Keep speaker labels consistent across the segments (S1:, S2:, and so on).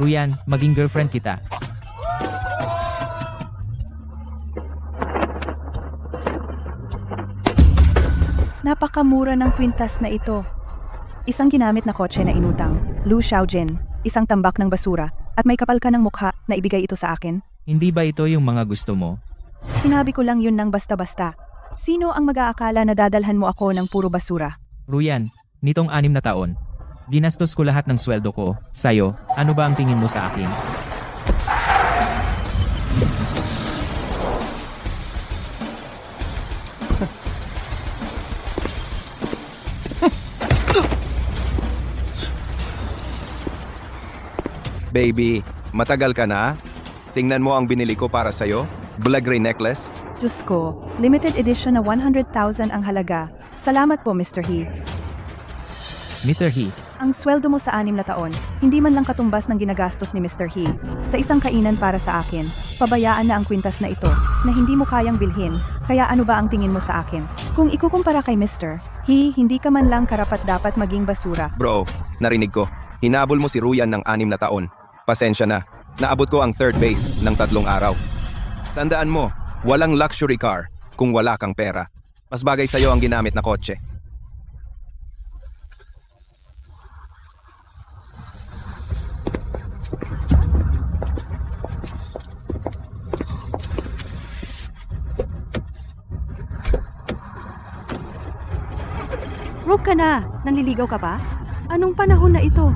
S1: Ruyan, maging girlfriend kita.
S2: Napakamura ng kwintas na ito. Isang ginamit na kotse na inutang, Lu Xiaojin, isang tambak ng basura, at may kapal ka ng mukha na ibigay ito sa akin.
S1: Hindi ba ito yung mga gusto mo?
S2: Sinabi ko lang yun ng basta-basta. Sino ang mag-aakala na dadalhan mo ako ng puro basura?
S1: Ruyan, nitong 6 na taon, ginastos ko lahat ng sweldo ko. Sa'yo, ano ba ang tingin mo sa akin?
S3: Baby, matagal ka na? Tingnan mo ang binili ko para sa'yo. Black gray necklace.
S2: Diyos ko, limited edition na 100,000 ang halaga. Salamat po, Mr. He.
S1: Mr. He,
S2: Ang sweldo mo sa 6 na taon, hindi man lang katumbas ng ginagastos ni Mr. He. Sa isang kainan para sa akin, pabayaan na ang kwintas na ito, na hindi mo kayang bilhin, kaya ano ba ang tingin mo sa akin? Kung ikukumpara kay Mr. He, hindi ka man lang karapat-dapat maging basura.
S3: Bro, narinig ko. Hinabol mo si Ruyan ng 6 na taon. Pasensya na. Naabot ko ang third base ng 3 araw. Tandaan mo, walang luxury car kung wala kang pera. Mas bagay sa'yo ang ginamit na kotse.
S4: Broke ka na. Nanliligaw ka pa? Anong panahon na ito?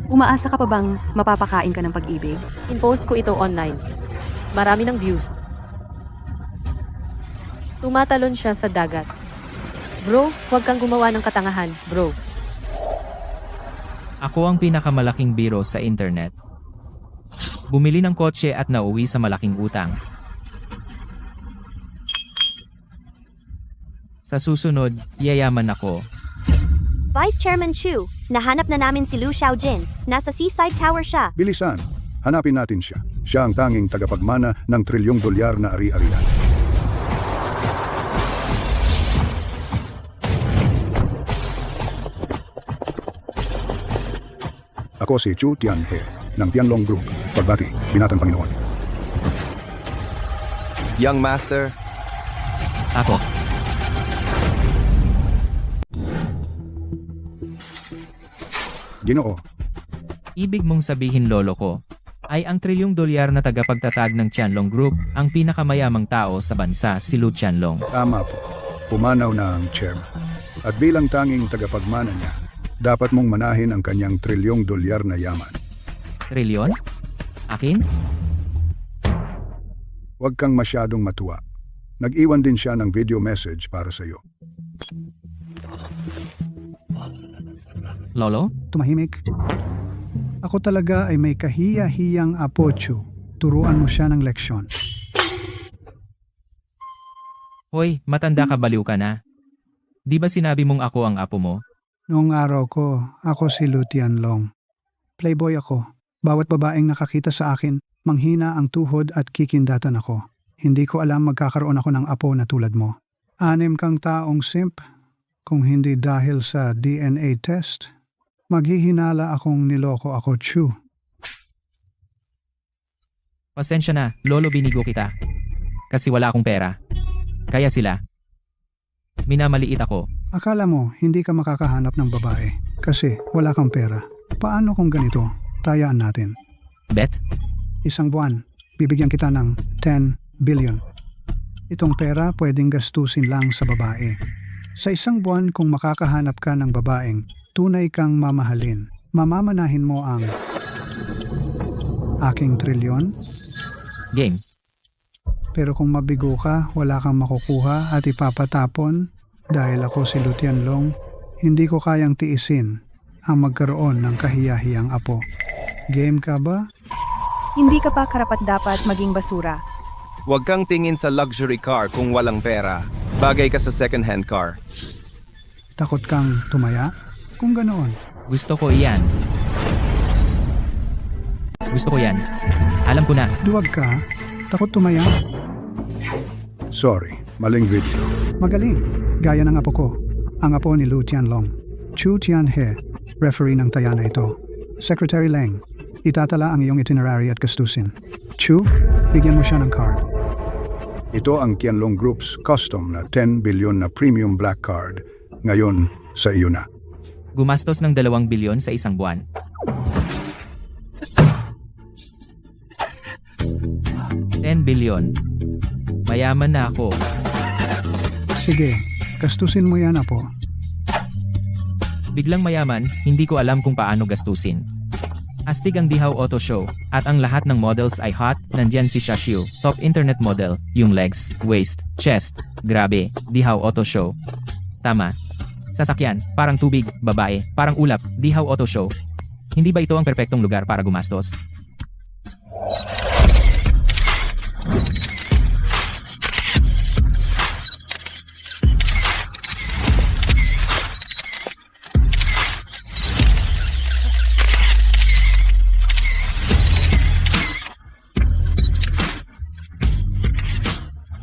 S4: Umaasa ka pa bang mapapakain ka ng pag-ibig?
S5: In-post ko ito online. Marami ng views. Tumatalon siya sa dagat. Bro, huwag kang gumawa ng katangahan, bro.
S1: ako ang pinakamalaking biro sa internet. Bumili ng kotse at nauwi sa malaking utang. Sa susunod, yayaman ako.
S6: Vice Chairman Chu, nahanap na namin si Lu Xiaojin. Nasa Seaside Tower siya.
S7: Bilisan, hanapin natin siya. Siya ang tanging tagapagmana ng $1 trilyon na ari-arian. Ako si Chu Tianhe ng Tianlong Group. Pagbati, binatang Panginoon.
S3: Young Master,
S1: Ako.
S7: Ginoo,
S1: Ibig mong sabihin lolo ko, ay ang $1 trilyon na tagapagtatag ng Tianlong Group, ang pinakamayamang tao sa bansa, si Lu Tianlong.
S7: tama po. Pumanaw na ang chairman. At bilang tanging tagapagmana niya, dapat mong manahin ang kanyang $1 trilyon na yaman.
S1: Trilyon? Akin?
S7: Huwag kang masyadong matuwa. Nag-iwan din siya ng video message para sa iyo.
S1: Lolo?
S8: Tumahimik. Ako talaga ay may kahiya-hiyang apo, Chu. Turuan mo siya ng leksyon.
S1: Hoy, matanda ka, baliw ka na. Di ba sinabi mong ako ang apo mo?
S8: Noong araw ko, ako si Lu Tianlong. Playboy ako. Bawat babaeng nakakita sa akin, manghina ang tuhod at kikindatan ako. Hindi ko alam magkakaroon ako ng apo na tulad mo. 6 kang taong simp. Kung hindi dahil sa DNA test, maghihinala akong niloko ako, Chu.
S1: Pasensya na, lolo, binigo kita. Kasi wala akong pera. Kaya sila. Minamaliit ako.
S8: Akala mo hindi ka makakahanap ng babae kasi wala kang pera. Paano kung ganito? Tayaan natin.
S1: Bet?
S8: Isang buwan, bibigyan kita ng 10 billion. Itong pera pwedeng gastusin lang sa babae. Sa isang buwan kung makakahanap ka ng babaeng tunay kang mamahalin, mamamanahin mo ang aking trilyon.
S1: Game.
S8: Pero kung mabigo ka, wala kang makukuha at ipapatapon dahil ako si Lu Tianlong, hindi ko kayang tiisin ang magkaroon ng kahiyahiyang apo. Game ka ba?
S2: Hindi ka pa karapat-dapat maging basura.
S3: huwag kang tingin sa luxury car kung walang pera. Bagay ka sa second-hand car.
S8: Takot kang tumaya? Kung ganoon,
S1: Gusto ko iyan. Gusto ko yan. Alam ko na.
S8: duwag ka? Takot tumaya?
S7: Sorry, maling video.
S8: Magaling. Gaya ng apo ko. Ang apo ni Lu Tianlong. Chu Tianhe, referee ng taya na ito. Secretary Leng, Itatala ang iyong itinerary at gastusin. Chu, bigyan mo siya ng card.
S7: Ito ang Qianlong Group's custom na 10 billion na premium black card. Ngayon, sa iyo na.
S1: Gumastos ng 2 bilyon sa isang buwan. $10 billion. Mayaman na ako.
S8: Sige, gastusin mo yan, Apo.
S1: Biglang mayaman, hindi ko alam kung paano gastusin. Astig ang Dihaw Auto Show, at ang lahat ng models ay hot. Nandyan si Shashiu, top internet model, yung legs, waist, chest. Grabe, Dihaw Auto Show. Tama. Sasakyan, parang tubig, babae, parang ulap, Dihaw Auto Show. Hindi ba ito ang perpektong lugar para gumastos?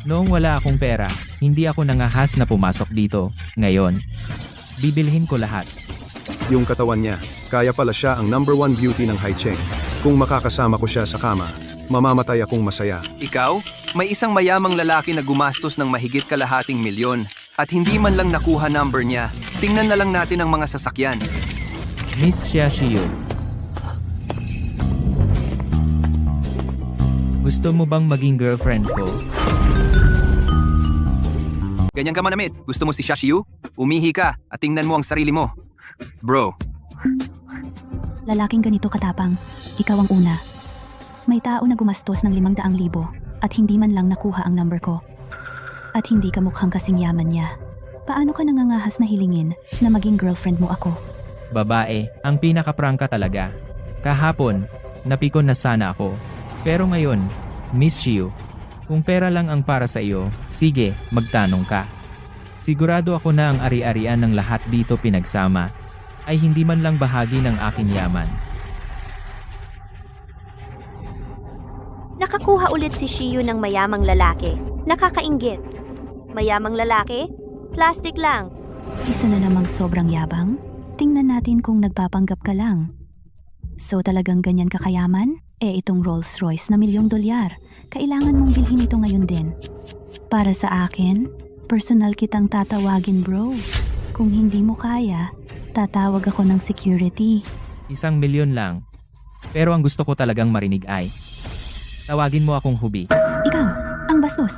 S1: Noong wala akong pera, hindi ako nangahas na pumasok dito. Ngayon, bibilhin ko lahat.
S3: Yung katawan niya, kaya pala siya ang #1 beauty ng Haicheng. Kung makakasama ko siya sa kama, mamamatay akong masaya.
S9: Ikaw, may isang mayamang lalaki na gumastos ng mahigit kalahating milyon at hindi man lang nakuha number niya. Tingnan na lang natin ang mga sasakyan.
S1: Miss Shashiu. Gusto mo bang maging girlfriend ko?
S9: Ganyan ka manamit. Gusto mo si Shashiu? Umihi ka at tingnan mo ang sarili mo. Bro,
S2: Lalaking ganito katapang, ikaw ang una. May tao na gumastos ng 500,000 at hindi man lang nakuha ang number ko. At hindi ka mukhang kasing yaman niya. Paano ka nangangahas na hilingin na maging girlfriend mo ako?
S1: Babae, ang pinaka-prangka talaga. Kahapon, napikon na sana ako. Pero ngayon, Miss Shiu, kung pera lang ang para sa iyo, sige, magtanong ka. Sigurado ako na ang ari-arian ng lahat dito pinagsama ay hindi man lang bahagi ng aking yaman.
S6: Nakakuha ulit si Shiyu ng mayamang lalaki. Nakakainggit. Mayamang lalaki? Plastic lang.
S2: Isa na namang sobrang yabang? Tingnan natin kung nagpapanggap ka lang. So talagang ganyan kakayaman? Itong Rolls Royce na $1,000,000. Kailangan mong bilhin ito ngayon din. Para sa akin, personal kitang tatawagin, bro. Kung hindi mo kaya, tatawag ako ng security.
S1: 1 milyon lang. Pero ang gusto ko talagang marinig ay, tawagin mo akong Hubi.
S2: Ikaw, ang bastos.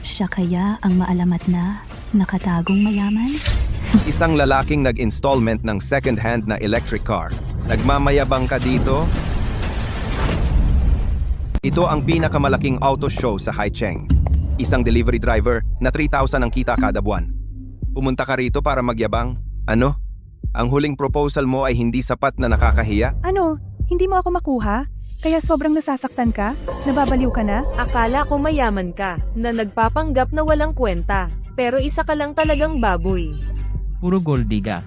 S2: Siya kaya ang maalamat na nakatagong mayaman?
S3: Isang lalaking nag-installment ng second-hand na electric car. Nagmamayabang ka dito? Ito ang pinakamalaking auto show sa Haicheng. Isang delivery driver na 3,000 ang kita kada buwan. Pumunta ka rito para magyabang? Ano? Ang huling proposal mo ay hindi sapat na nakakahiya?
S2: Ano? Hindi mo ako makuha? Kaya sobrang nasasaktan ka? Nababaliw ka na?
S10: Akala ko mayaman ka, na nagpapanggap na walang kwenta. Pero isa ka lang talagang baboy.
S1: Puro gold diga.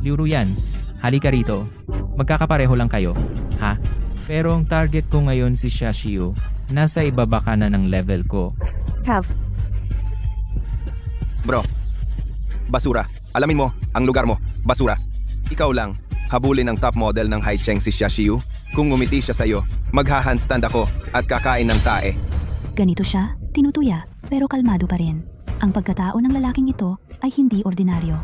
S1: Liuro yan. Halika rito. Magkakapareho lang kayo. Ha? Pero ang target ko ngayon si Shashiu. Nasa ibaba ka na ng level ko.
S2: Have.
S3: Bro, basura. Alamin mo, ang lugar mo, basura. Ikaw lang, habulin ang top model ng Haicheng si Shashiu. Kung ngumiti siya sa'yo, magha-handstand ako at kakain ng tae.
S2: Ganito siya, tinutuya, pero kalmado pa rin. Ang pagkatao ng lalaking ito ay hindi ordinaryo.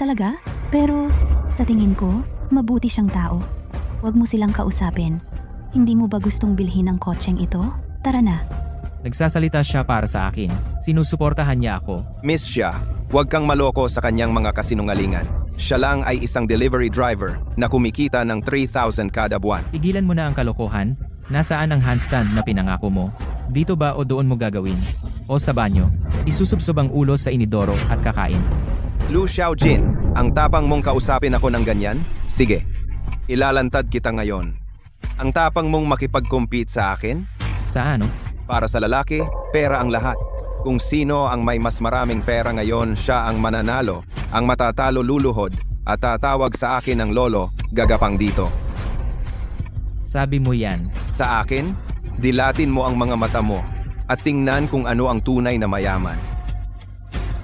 S2: Talaga? Pero sa tingin ko, mabuti siyang tao. Huwag mo silang kausapin. Hindi mo ba gustong bilhin ang kotseng ito? Tara na.
S1: Nagsasalita siya para sa akin. Sinusuportahan niya ako.
S3: Miss siya, huwag kang maloko sa kanyang mga kasinungalingan. Siya lang ay isang delivery driver na kumikita ng 3,000 kada buwan.
S1: Tigilan mo na ang kalokohan. Nasaan ang handstand na pinangako mo? Dito ba o doon mo gagawin? O sa banyo? Isusubsob ang ulo sa inidoro at kakain.
S3: Lu Xiaojin, ang tapang mong kausapin ako ng ganyan? Sige, ilalantad kita ngayon. Ang tapang mong makipag-compete sa akin?
S1: Sa ano?
S3: Para sa lalaki, pera ang lahat. Kung sino ang may mas maraming pera ngayon, siya ang mananalo. Ang matatalo luluhod at tatawag sa akin ng lolo, gagapang dito.
S1: Sabi mo yan.
S3: Sa akin, dilatin mo ang mga mata mo at tingnan kung ano ang tunay na mayaman.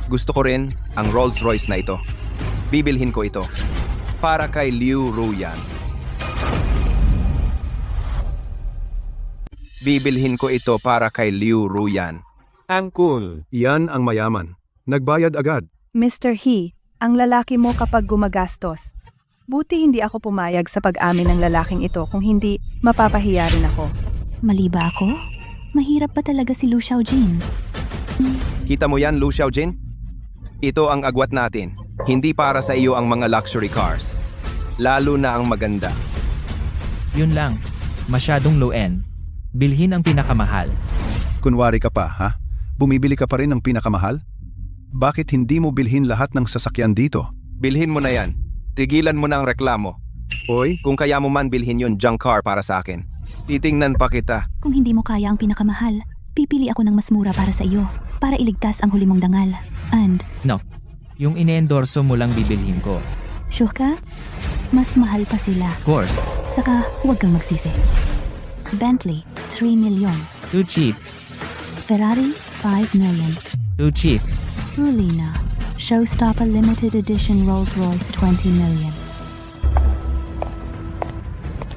S3: Gusto ko rin ang Rolls Royce na ito. Bibilhin ko ito. para kay Liu Ruyan. Bibilhin ko ito para kay Liu Ruyan.
S11: Ang cool.
S7: Yan ang mayaman. Nagbayad agad.
S2: Mr. He, ang lalaki mo kapag gumagastos. Buti hindi ako pumayag sa pag-amin ng lalaking ito, kung hindi, mapapahiya rin ako.
S12: Mali ba ako? Mahirap ba talaga si Lu Xiaojin?
S3: Kita mo yan, Lu Xiaojin? Ito ang agwat natin. Hindi para sa iyo ang mga luxury cars. Lalo na ang maganda.
S1: Yun lang. Masyadong low-end. Bilhin ang pinakamahal.
S7: Kunwari ka pa, ha? Bumibili ka pa rin ng pinakamahal? Bakit hindi mo bilhin lahat ng sasakyan dito?
S3: Bilhin mo na yan. Tigilan mo na ang reklamo.
S7: Oy,
S3: Kung kaya mo man bilhin yon junk car para sa akin. Titingnan pa kita.
S12: Kung hindi mo kaya ang pinakamahal, pipili ako ng mas mura para sa iyo, para iligtas ang huli mong dangal. And,
S1: No. Yung ine-endorso mo lang bibilhin ko.
S12: sure ka? Mas mahal pa sila.
S1: Of course.
S12: Saka, huwag kang magsisi. Bentley, 3 million.
S1: Too cheap.
S12: Ferrari, 5 million.
S1: Too cheap.
S12: Ulina, Showstopper Limited Edition Rolls-Royce, 20 million.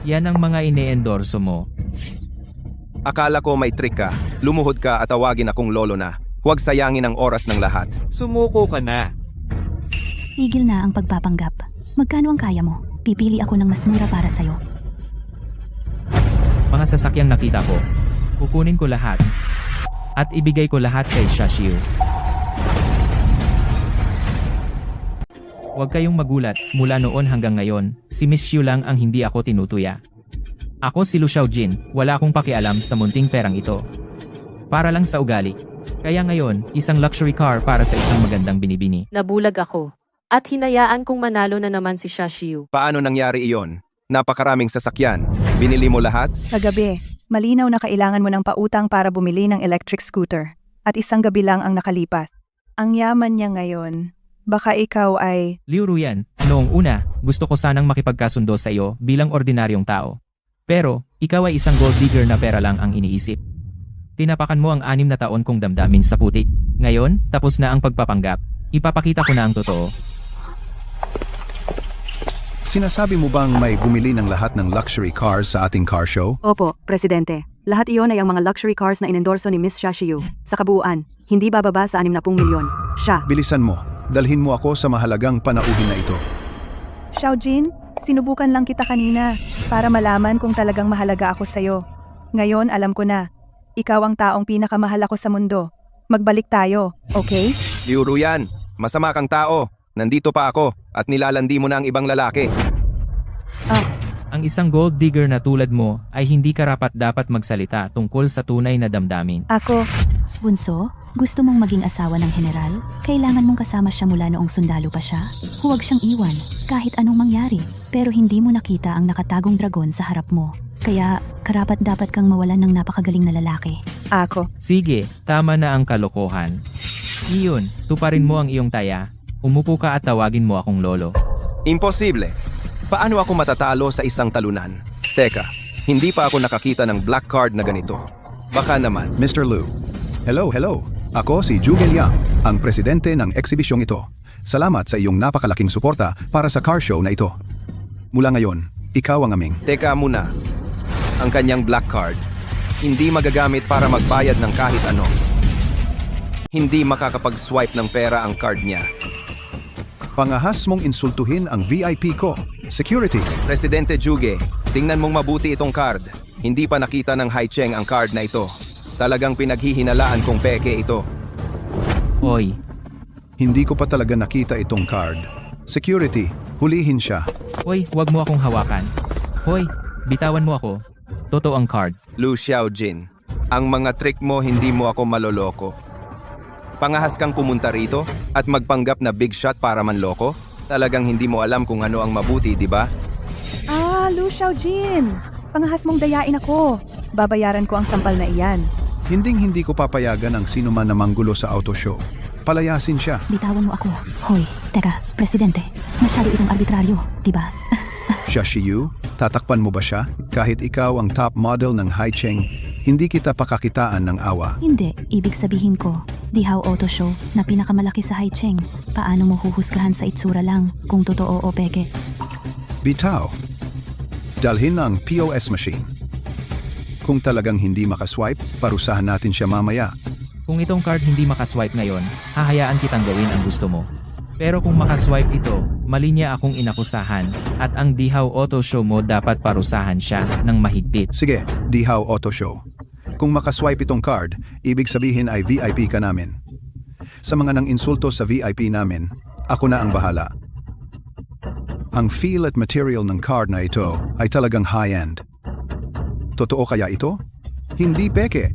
S1: Yan ang mga ine-endorso mo.
S3: Akala ko may trick ka. Lumuhod ka at tawagin akong lolo na. Huwag sayangin ang oras ng lahat.
S11: Sumuko ka na.
S12: Tigil na ang pagpapanggap. Magkano ang kaya mo? Pipili ako ng mas mura para sa'yo.
S1: Mga sasakyang nakita ko. Kukunin ko lahat. At ibigay ko lahat kay Xiaxiu. Huwag kayong magulat, mula noon hanggang ngayon, si Miss Xiu lang ang hindi ako tinutuya. Ako si Lu Xiaojin, wala akong pakialam sa munting perang ito. Para lang sa ugali. Kaya ngayon, isang luxury car para sa isang magandang binibini.
S5: Nabulag ako. At hinayaan kong manalo na naman si Xiaxiu.
S3: Paano nangyari iyon? Napakaraming sasakyan. Binili mo lahat?
S2: Kagabi, malinaw na kailangan mo ng pautang para bumili ng electric scooter. At isang gabi lang ang nakalipas. Ang yaman niya ngayon. Baka ikaw ay...
S1: Liu Ruyan, noong una, gusto ko sanang makipagkasundo sa iyo bilang ordinaryong tao. Pero, ikaw ay isang gold digger na pera lang ang iniisip. Tinapakan mo ang 6 na taon kong damdamin sa putik. Ngayon, tapos na ang pagpapanggap. Ipapakita ko na ang totoo.
S7: sinasabi mo bang may bumili ng lahat ng luxury cars sa ating car show?
S4: Opo, Presidente. Lahat iyon ay ang mga luxury cars na inendorso ni Miss Xiaxiu. Sa kabuuan, hindi bababa sa 60 milyon. Siya.
S7: Bilisan mo. Dalhin mo ako sa mahalagang panauhin na ito.
S2: Xiaojin, sinubukan lang kita kanina para malaman kung talagang mahalaga ako sa'yo. Ngayon, alam ko na. Ikaw ang taong pinakamahal ako sa mundo. Magbalik tayo, okay?
S3: Liu Ruyan, masama kang tao. Nandito pa ako at nilalandi mo na ang ibang lalaki.
S1: Ang isang gold digger na tulad mo ay hindi karapat-dapat magsalita tungkol sa tunay na damdamin.
S2: Ako,
S12: Bunso, gusto mong maging asawa ng general? Kailangan mong kasama siya mula noong sundalo pa siya? Huwag siyang iwan, kahit anong mangyari. Pero hindi mo nakita ang nakatagong dragon sa harap mo. Kaya, karapat-dapat kang mawalan ng napakagaling na lalaki.
S2: ako.
S1: Sige, tama na ang kalokohan. Iyon, tuparin mo ang iyong taya. Umupo ka at tawagin mo akong lolo.
S3: Imposible. Paano ako matatalo sa isang talunan? Teka, hindi pa ako nakakita ng black card na ganito. Baka naman.
S7: Mr. Liu. Hello. Ako si Zhuge Liang, ang presidente ng eksibisyong ito. Salamat sa iyong napakalaking suporta para sa car show na ito. Mula ngayon, ikaw ang aming.
S3: Teka muna. Ang kanyang black card, hindi magagamit para magbayad ng kahit ano. Hindi makakapag-swipe ng pera ang card niya.
S7: Pangahas mong insultuhin ang VIP ko. Security.
S3: Presidente Zhuge, tingnan mong mabuti itong card. Hindi pa nakita ng Haicheng ang card na ito. Talagang pinaghihinalaan kong peke ito.
S1: Hoy,
S7: Hindi ko pa talaga nakita itong card. Security, hulihin siya.
S1: hoy, huwag mo akong hawakan. Hoy, bitawan mo ako. Totoo ang card.
S3: Lu Xiaojin, ang mga trick mo hindi mo ako maloloko. Pangahas kang pumunta rito at magpanggap na big shot para manloko? Talagang hindi mo alam kung ano ang mabuti, di ba?
S2: Lu Xiaojin, pangahas mong dayain ako. Babayaran ko ang sampal na iyan.
S7: Hindi ko papayagan ang sino man na manggulo sa auto show. Palayasin siya.
S12: Bitawan mo ako. Hoy, teka, Presidente, masyado itong arbitraryo, diba?
S7: Xiaxiu, tatakpan mo ba siya? Kahit ikaw ang top model ng Haicheng, hindi kita pakakitaan ng awa.
S12: Hindi, ibig sabihin ko, Dihaw Auto Show na pinakamalaki sa Haicheng. Paano mo huhusgahan sa itsura lang kung totoo o peke?
S7: Bitaw. Dalhin ang POS machine. Kung talagang hindi makaswipe, parusahan natin siya mamaya.
S1: Kung itong card hindi makaswipe ngayon, hahayaan kitang gawin ang gusto mo. Pero kung makaswipe ito, mali niya akong inakusahan, at ang Dihaw Auto Show mo dapat parusahan siya ng mahigpit.
S7: Sige, Dihaw Auto Show. Kung makaswipe itong card, ibig sabihin ay VIP ka namin. Sa mga nang insulto sa VIP namin, ako na ang bahala. Ang feel at material ng card na ito ay talagang high-end. Totoo kaya ito? Hindi peke.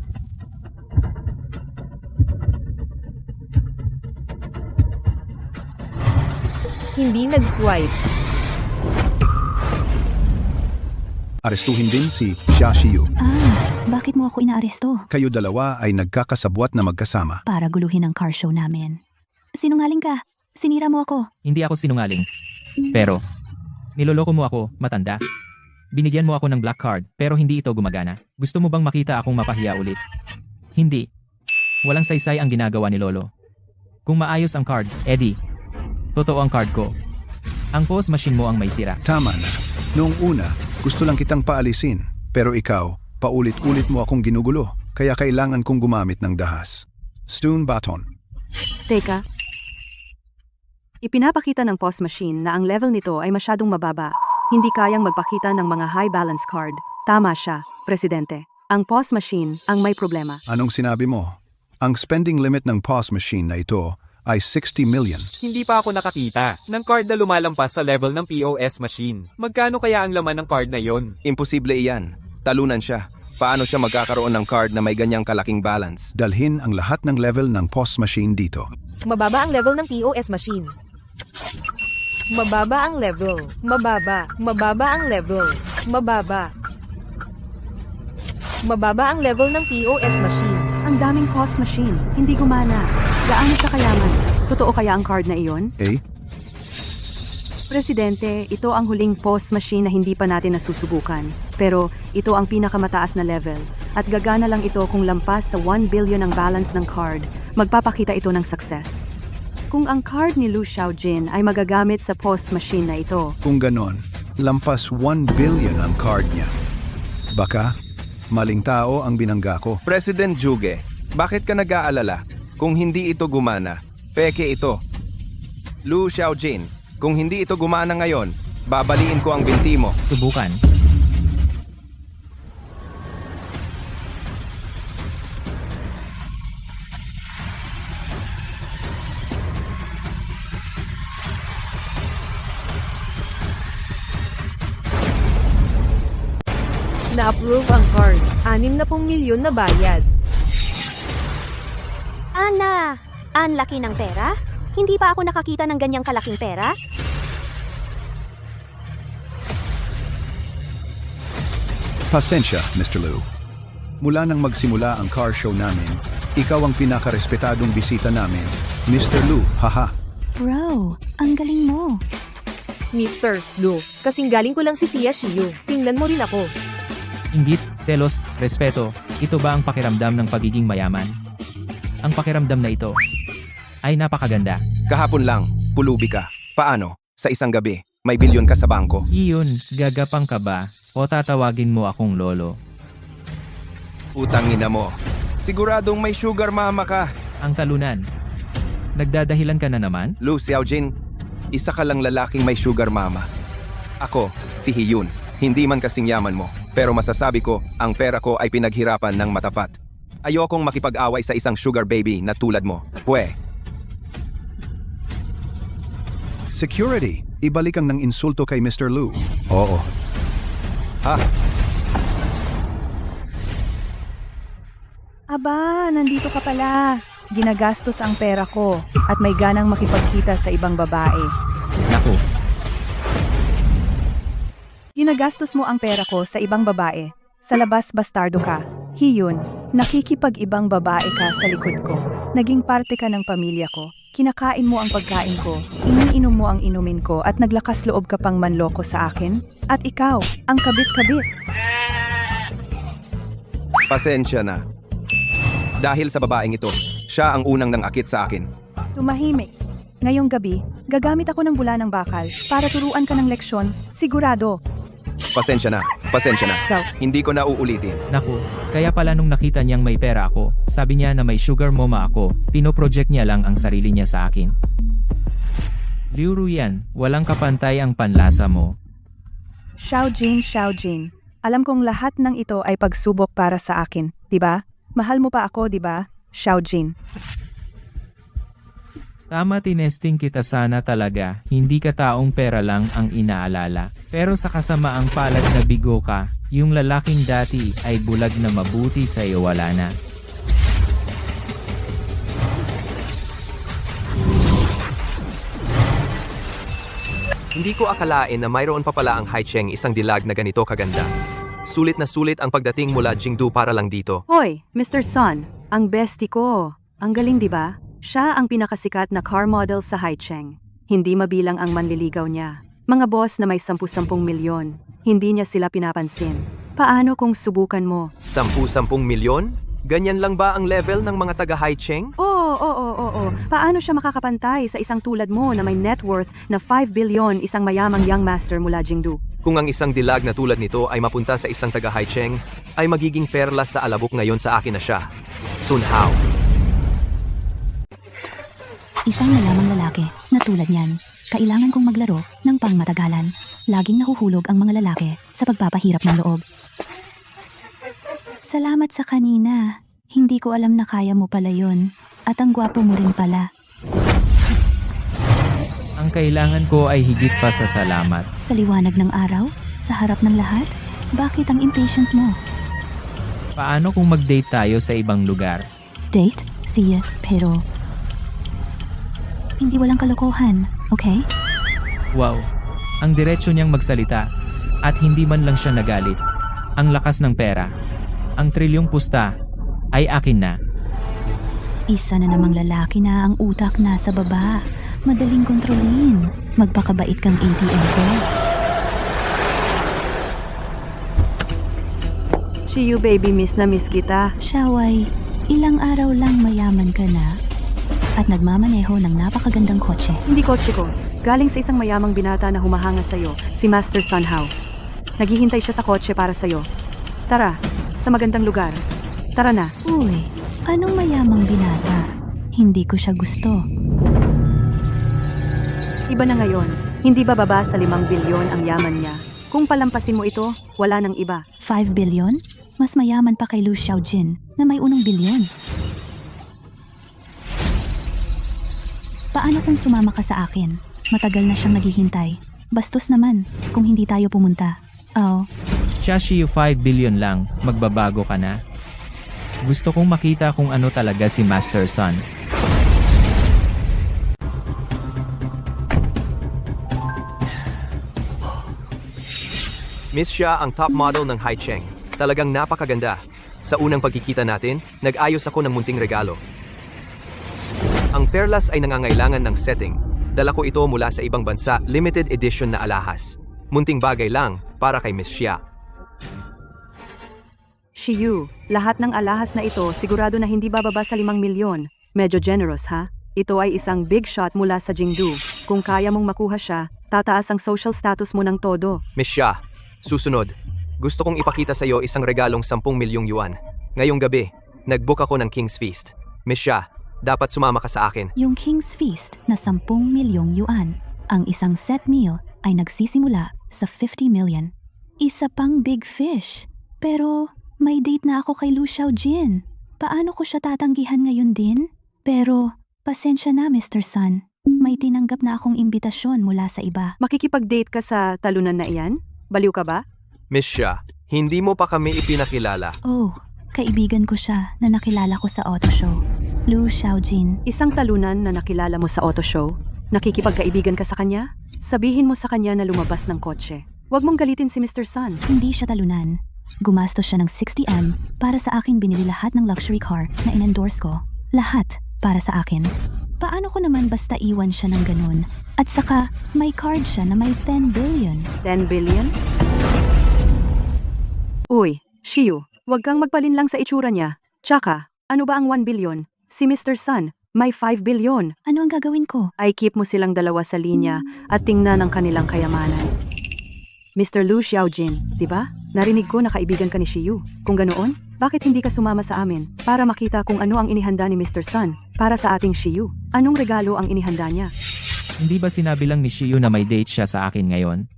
S10: Hindi nag-swipe.
S7: Arestuhin din si Xiaxiu.
S12: Bakit mo ako inaaresto?
S7: Kayo dalawa ay nagkakasabwat na magkasama.
S12: Para guluhin ang car show namin. Sinungaling ka. Sinira mo ako.
S1: Hindi ako sinungaling. Pero, niloloko mo ako, matanda. Binigyan mo ako ng black card, pero hindi ito gumagana. Gusto mo bang makita akong mapahiya ulit? Hindi. Walang saysay ang ginagawa ni Lolo. Kung maayos ang card, Eddie. Totoo ang card ko. Ang POS machine mo ang may sira.
S7: Tama na. Noong una, gusto lang kitang paalisin. Pero ikaw, paulit-ulit mo akong ginugulo. Kaya kailangan kong gumamit ng dahas. Stone Baton.
S4: Teka. Ipinapakita ng POS machine na ang level nito ay masyadong mababa. Hindi kayang magpakita ng mga high balance card. Tama siya, Presidente. Ang POS machine ang may problema.
S7: Anong sinabi mo? Ang spending limit ng POS machine na ito ay 60 million.
S11: Hindi pa ako nakakita ng card na lumalampas sa level ng POS machine. Magkano kaya ang laman ng card na yon?
S3: Imposible iyan. Talunan siya. Paano siya magkakaroon ng card na may ganyang kalaking balance?
S7: Dalhin ang lahat ng level ng POS machine dito.
S10: Mababa ang level ng POS machine. Mababa ang level. Mababa. Mababa ang level. Mababa. Mababa ang level ng POS machine.
S4: Ang daming POS machine. Hindi gumana. Gaano sa kayaman? Totoo kaya ang card na iyon? Presidente, ito ang huling POS machine na hindi pa natin nasusubukan. Pero ito ang pinakamataas na level. At gagana lang ito kung lampas sa 1 billion ang balance ng card. Magpapakita ito ng success. Kung ang card ni Lu Xiaojin ay magagamit sa POS machine na ito,
S7: Kung ganon, lampas 1 billion ang card niya. Baka, maling tao ang binangga ko.
S3: President Juge, bakit ka nag-aalala? Kung hindi ito gumana, peke ito. Lu Xiaojin, kung hindi ito gumana ngayon, babaliin ko ang binti mo.
S1: Subukan.
S10: Na-approve ang card. 60 milyon na bayad.
S6: Ana, ang laki ng pera? Hindi pa ako nakakita ng ganyang kalaking pera?
S7: Pasensya, Mr. Lu. Mula nang magsimula ang car show namin, ikaw ang pinakarespetadong bisita namin. Mr. Lu, haha.
S12: Bro, ang galing mo.
S10: Mr. Lu, kasing galing ko lang si Sia Shiyu. Tingnan mo rin ako.
S1: Inggit, selos, respeto, ito ba ang pakiramdam ng pagiging mayaman? Ang pakiramdam na ito ay napakaganda.
S3: Kahapon lang, pulubi ka. Paano? Sa isang gabi, may bilyon ka sa bangko.
S1: Iyon, gagapang ka ba? O tatawagin mo akong lolo?
S3: Utangin na mo. Siguradong may sugar mama ka.
S1: Ang talunan. Nagdadahilan ka na naman?
S3: Lu Xiaojin, isa ka lang lalaking may sugar mama. Ako, si Hiyun. Hindi man kasing yaman mo. Pero masasabi ko, ang pera ko ay pinaghirapan ng matapat. Ayokong makipag-away sa isang sugar baby na tulad mo. Pwe.
S7: Security, ibalik ang ng insulto kay Mr. Lu. Oo.
S3: Ha?
S2: Aba, nandito ka pala. Ginagastos ang pera ko at may ganang makipagkita sa ibang babae.
S1: Naku,
S2: Ginagastos mo ang pera ko sa ibang babae. Sa labas bastardo ka. Hiyun, nakikipag-ibang babae ka sa likod ko. Naging parte ka ng pamilya ko. Kinakain mo ang pagkain ko. Iniinom mo ang inumin ko at naglakas loob ka pang manloko sa akin. At ikaw, ang kabit-kabit.
S3: Pasensya na. Dahil sa babaeng ito, siya ang unang nangakit sa akin.
S2: Tumahimik. Ngayong gabi, Gagamit ako ng bula ng bakal para turuan ka ng leksyon, sigurado.
S3: Pasensya na. Pasensya na.
S2: Go.
S3: Hindi ko na uulitin.
S1: Naku, kaya pala nung nakita niyang may pera ako, sabi niya na may sugar mama ako, pinoproject niya lang ang sarili niya sa akin. Liu Ruyan, walang kapantay ang panlasa mo.
S2: Xiao Jin. Alam kong lahat ng ito ay pagsubok para sa akin, di ba? Mahal mo pa ako, di ba? Xiao Jin.
S1: Tama, tinesting kita sana talaga, hindi ka taong pera lang ang inaalala. Pero sa kasamaang palad na bigo ka, yung lalaking dati ay bulag na mabuti sa'yo wala na.
S9: Hindi ko akalain na mayroon pa pala ang Haicheng isang dilag na ganito kaganda. Sulit na sulit ang pagdating mula Jingdu para lang dito.
S4: Hoy, Mr. Sun, ang bestie ko. Ang galing, di ba? Siya ang pinakasikat na car model sa Haicheng. Hindi mabilang ang manliligaw niya. Mga boss na may 10 milyon. Hindi niya sila pinapansin. Paano kung subukan mo?
S9: 10 milyon? Ganyan lang ba ang level ng mga taga Haicheng?
S4: Oo. Paano siya makakapantay sa isang tulad mo na may net worth na 5 billion, isang mayamang young master mula Jingdu?
S9: Kung ang isang dilag na tulad nito ay mapunta sa isang taga Haicheng, ay magiging perlas sa alabok ngayon sa akin na siya. Sun Hao.
S12: Isang malamang lalaki na tulad niyan. Kailangan kong maglaro ng pangmatagalan. Laging nahuhulog ang mga lalaki sa pagpapahirap ng loob. Salamat sa kanina. Hindi ko alam na kaya mo pala yun. At ang gwapo mo rin pala.
S1: Ang kailangan ko ay higit pa sa salamat.
S12: Sa liwanag ng araw? Sa harap ng lahat? Bakit ang impatient mo?
S1: Paano kung mag-date tayo sa ibang lugar?
S12: Date? Siya, pero... Hindi walang kalokohan, okay?
S1: Wow, ang diretsyo niyang magsalita. At hindi man lang siya nagalit. Ang lakas ng pera. Ang trilyong pusta ay akin na.
S12: Isa na namang lalaki na ang utak nasa baba. Madaling kontrolin. Magpakabait kang ATM ko.
S4: Shiyu baby, miss na miss kita.
S12: Shaway, ilang araw lang mayaman ka na. At nagmamaneho ng napakagandang kotse.
S4: Hindi kotse ko. Galing sa isang mayamang binata na humahanga sa'yo, si Master Sun Hao. Naghihintay siya sa kotse para sa'yo. Tara, sa magandang lugar. Tara na.
S12: Uy, anong mayamang binata? Hindi ko siya gusto.
S4: Iba na ngayon. Hindi ba baba sa 5 bilyon ang yaman niya? Kung palampasin mo ito, wala nang iba.
S12: 5 billion? Mas mayaman pa kay Liu Xiaojin na may 1 bilyon. Paano kung sumama ka sa akin? Matagal na siyang naghihintay. Bastos naman kung hindi tayo pumunta. Oh.
S1: Shashi 5 billion lang, magbabago ka na? Gusto kong makita kung ano talaga si Master Sun.
S9: Miss siya ang top model ng Haicheng. Talagang napakaganda. Sa unang pagkikita natin, nag-ayos ako ng munting regalo. Ang perlas ay nangangailangan ng setting. Dala ko ito mula sa ibang bansa, limited edition na alahas. Munting bagay lang para kay Miss Xia.
S4: Shiyu, lahat ng alahas na ito sigurado na hindi bababa sa 5 milyon. Medyo generous ha? Ito ay isang big shot mula sa Jingdu. Kung kaya mong makuha siya, tataas ang social status mo ng todo.
S9: Miss Xia, susunod. Gusto kong ipakita sa iyo isang regalong 10 milyong yuan. Ngayong gabi, nag-book ako ng King's Feast. Miss Xia, dapat sumama ka sa akin.
S12: Yung King's Feast na 10 milyong yuan. Ang isang set meal ay nagsisimula sa 50 million. Isa pang big fish. Pero may date na ako kay Liu Xiaojin. Paano ko siya tatanggihan ngayon din? Pero pasensya na, Mr. Sun. May tinanggap na akong imbitasyon mula sa iba.
S4: Makikipag-date ka sa talunan na iyan? Baliw ka ba?
S9: Miss Xia, hindi mo pa kami ipinakilala.
S12: Oh, kaibigan ko siya na nakilala ko sa auto show. Liu Xiaojin.
S4: Isang talunan na nakilala mo sa auto show? Nakikipagkaibigan ka sa kanya? Sabihin mo sa kanya na lumabas ng kotse. Huwag mong galitin si Mr. Sun.
S12: Hindi siya talunan. Gumastos siya ng 60M para sa akin binili lahat ng luxury car na in-endorse ko. Lahat para sa akin. Paano ko naman basta iwan siya ng ganun? At saka, may card siya na may 10 billion.
S4: 10 billion? Uy, Shiyu, huwag kang magpalinlang sa itsura niya. Tsaka, ano ba ang 1 billion? Si Mr. Sun, May 5 bilyon.
S12: Ano ang gagawin ko?
S4: Ay keep mo silang dalawa sa linya at tingnan ang kanilang kayamanan. Mr. Lu Xiaojin, di ba? Narinig ko na kaibigan ka ni Shiyu. Kung ganoon, bakit hindi ka sumama sa amin para makita kung ano ang inihanda ni Mr. Sun para sa ating Shiyu? Anong regalo ang inihanda niya?
S1: Hindi ba sinabi lang ni Shiyu na may date siya sa akin ngayon?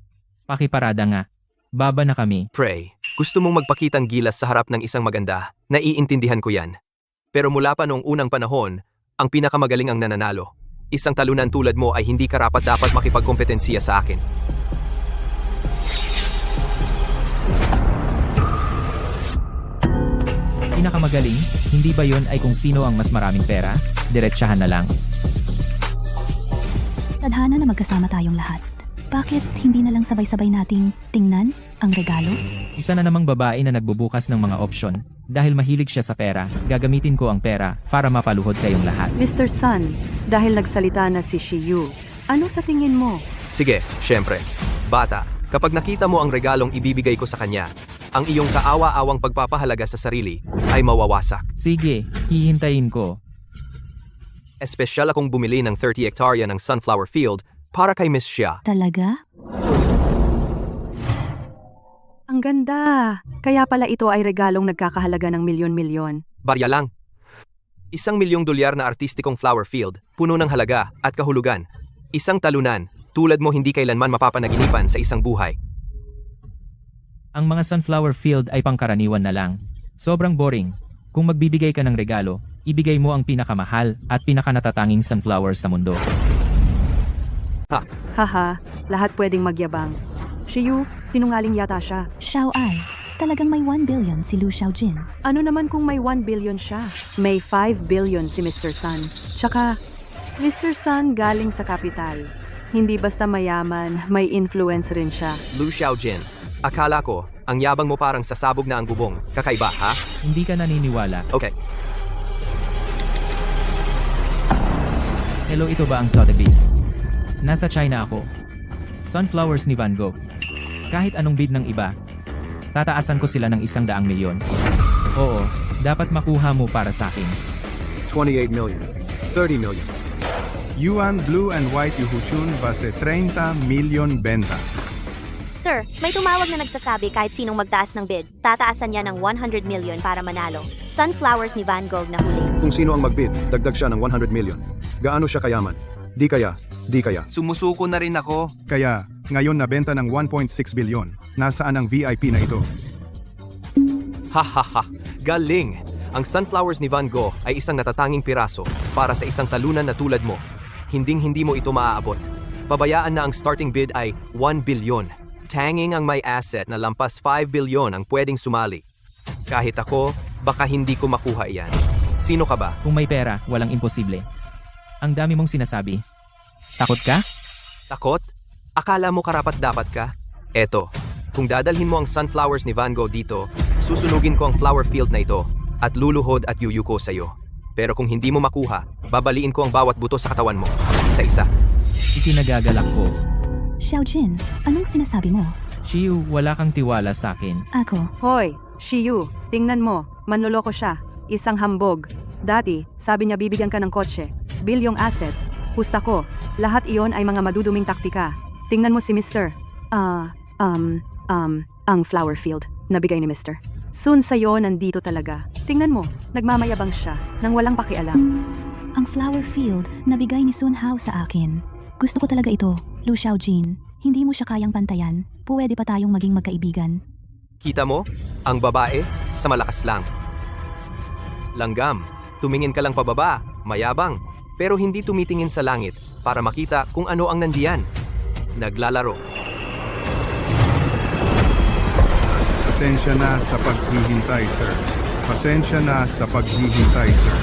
S1: Pakiparada nga. Baba na kami.
S9: Pray, gusto mong magpakitang gilas sa harap ng isang maganda. Naiintindihan ko yan. Pero mula pa noong unang panahon, ang pinakamagaling ang nananalo. Isang talunan tulad mo ay hindi karapat-dapat makipagkompetensiya sa akin.
S1: Pinakamagaling? Hindi ba yon ay kung sino ang mas maraming pera? Diretsahan na lang.
S12: Tadhana na magkasama tayong lahat. Bakit hindi na lang sabay-sabay nating tingnan ang regalo?
S1: Isa na namang babae na nagbubukas ng mga opsyon. Dahil mahilig siya sa pera, gagamitin ko ang pera para mapaluhod kayong lahat.
S4: Mr. Sun, dahil nagsalita na si Shiyu, ano sa tingin mo?
S9: Sige, syempre. Bata, kapag nakita mo ang regalong ibibigay ko sa kanya, ang iyong kaawa-awang pagpapahalaga sa sarili ay mawawasak.
S1: Sige, hihintayin ko.
S9: Espesyal akong bumili ng 30 hektarya ng sunflower field para kay Miss Xia.
S12: Talaga?
S4: Ang ganda! Kaya pala ito ay regalong nagkakahalaga ng milyon-milyon.
S9: Barya lang. $1,000,000 na artistikong flower field, puno ng halaga at kahulugan. Isang talunan, tulad mo hindi kailanman mapapanaginipan sa isang buhay.
S1: Ang mga sunflower field ay pangkaraniwan na lang. Sobrang boring. Kung magbibigay ka ng regalo, ibigay mo ang pinakamahal at pinakanatatanging sunflower sa mundo.
S4: Haha, lahat pwedeng magyabang. Shiyu, sinungaling yata siya.
S12: Xiao Ai, talagang may 1 billion si Lu Xiaojin.
S4: Ano naman kung may 1 billion siya? May 5 billion si Mr. Sun. Tsaka, Mr. Sun galing sa kapital. Hindi basta mayaman, may influence rin siya.
S9: Lu Xiaojin, akala ko, ang yabang mo parang sasabog na ang bubong. Kakaiba, ha?
S1: Hindi ka naniniwala.
S9: Okay.
S1: Hello, ito ba ang Sotheby's? Nasa China ako. Sunflowers ni Van Gogh. Kahit anong bid ng iba, tataasan ko sila ng 100,000,000. Oo, dapat makuha mo para sa akin.
S7: 28 million. 30 million. Yuan Blue and White Yuhuchun base 30 million benta.
S6: Sir, may tumawag na nagsasabi kahit sinong magtaas ng bid, tataasan niya ng 100 million para manalo. Sunflowers ni Van Gogh na huli.
S7: Kung sino ang magbid, dagdag siya ng 100 million. Gaano siya kayaman? Di kaya.
S3: Sumusuko na rin ako.
S7: Kaya, ngayon nabenta ng 1.6 billion. Nasaan ang VIP na ito?
S9: Hahaha, galing! Ang sunflowers ni Van Gogh ay isang natatanging piraso para sa isang talunan na tulad mo. Hinding-hindi mo ito maaabot. Pabayaan na ang starting bid ay 1 billion. Tanging ang may asset na lampas 5 billion ang pwedeng sumali. Kahit ako, baka hindi ko makuha iyan. Sino ka ba?
S1: Kung may pera, walang imposible. Ang dami mong sinasabi. Takot ka?
S9: Takot? Akala mo karapat-dapat ka? Eto, kung dadalhin mo ang sunflowers ni Van Gogh dito, susunugin ko ang flower field na ito at luluhod at yuyuko sa'yo. Pero kung hindi mo makuha, babaliin ko ang bawat buto sa katawan mo, isa-isa.
S1: Ikinagagalak ko.
S12: Xiaojin, anong sinasabi mo?
S1: Shiyu, wala kang tiwala sa akin.
S12: Ako,
S4: Hoy, Shiyu, tingnan mo, manloloko siya. Isang hambog. Dati, sabi niya bibigyan ka ng kotse. Bilyong asset. Husta ko, lahat iyon ay mga maduduming taktika. Tingnan mo si Mr. Ang flower field na bigay ni Mr. Soon sa'yo nandito talaga. Tingnan mo, nagmamayabang siya nang walang pakialam.
S12: ang flower field na bigay ni Sun Hao sa akin. Gusto ko talaga ito, Lu Xiaojin. Hindi mo siya kayang pantayan. Pwede pa tayong maging magkaibigan.
S9: Kita mo? Ang babae, sa malakas lang. Langgam, tumingin ka lang pababa, mayabang, pero hindi tumitingin sa langit para makita kung ano ang nandiyan. Naglalaro.
S7: Pasensya na sa paghihintay, sir. Pasensya na sa paghihintay, sir.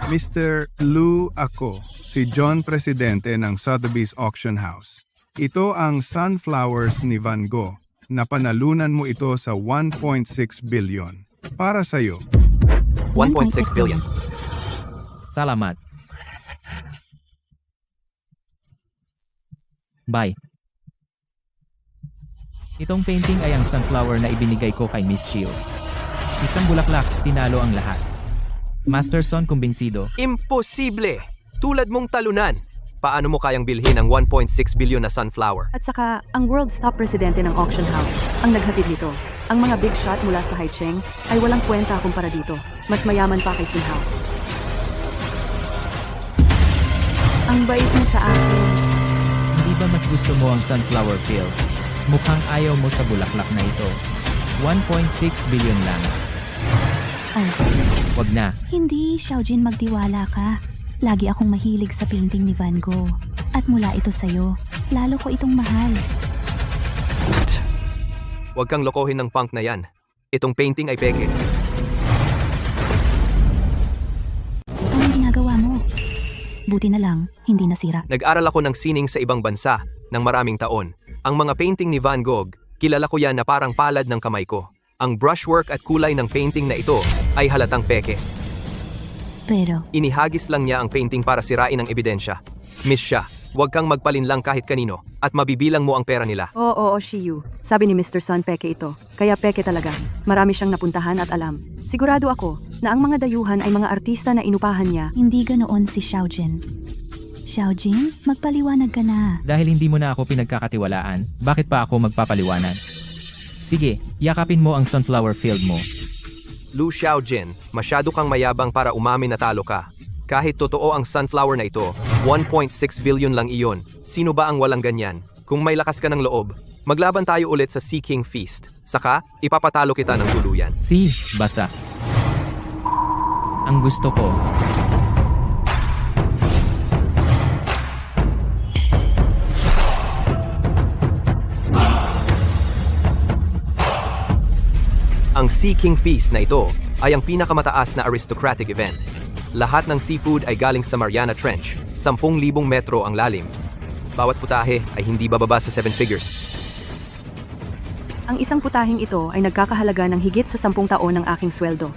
S7: Mr. Lu ako, si John Presidente ng Sotheby's Auction House. Ito ang sunflowers ni Van Gogh. Napanalunan mo ito sa 1.6 billion. Para sa'yo.
S9: 1.6 billion.
S1: Salamat. Bye. Itong painting ay ang sunflower na ibinigay ko kay Miss Shio. Isang bulaklak, tinalo ang lahat. Master Son kumbinsido.
S9: Imposible! Tulad mong talunan. Paano mo kayang bilhin ang 1.6 billion na sunflower?
S4: At saka, ang world's top presidente ng auction house, ang naghatid nito. Ang mga big shot mula sa Haicheng ay walang kwenta kumpara dito. Mas mayaman pa kay Sinhao. Ang bait mo sa akin.
S1: Hindi ba mas gusto mo ang sunflower field? Mukhang ayaw mo sa bulaklak na ito. 1.6 billion lang.
S12: Ay,
S1: Wag na.
S12: hindi, Xiaojin, magtiwala ka. Lagi akong mahilig sa painting ni Van Gogh. At mula ito sa'yo, lalo ko itong mahal.
S9: Huwag kang lokohin ng punk na yan. Itong painting ay peke.
S12: Anong ginagawa mo? Buti na lang, hindi nasira.
S9: Nag-aral ako ng sining sa ibang bansa ng maraming taon. Ang mga painting ni Van Gogh, kilala ko yan na parang palad ng kamay ko. Ang brushwork at kulay ng painting na ito ay halatang peke.
S12: Pero,
S9: Inihagis lang niya ang painting para sirain ang ebidensya. Miss siya, huwag kang magpalinlang kahit kanino at mabibilang mo ang pera nila.
S4: Oo, Shiyu. Sabi ni Mr. Sun, peke ito. Kaya peke talaga. Marami siyang napuntahan at alam. Sigurado ako na ang mga dayuhan ay mga artista na inupahan niya.
S12: hindi ganoon si Xiaojin. Xiaojin, magpaliwanag ka na.
S1: Dahil hindi mo na ako pinagkakatiwalaan, bakit pa ako magpapaliwanag? Sige, yakapin mo ang sunflower field mo.
S9: Lu Xiaojin, masyado kang mayabang para umamin na talo ka. Kahit totoo ang sunflower na ito, 1.6 billion lang iyon. Sino ba ang walang ganyan? Kung may lakas ka ng loob, maglaban tayo ulit sa Sea King Feast. Saka, ipapatalo kita ng tuluyan.
S1: Basta. Ang gusto ko.
S9: Ang Sea King Feast na ito ay ang pinakamataas na aristocratic event. Lahat ng seafood ay galing sa Mariana Trench, 10,000 metro ang lalim. Bawat putahe ay hindi bababa sa 7 figures.
S4: Ang isang putahing ito ay nagkakahalaga ng higit sa 10 taon ng aking sweldo.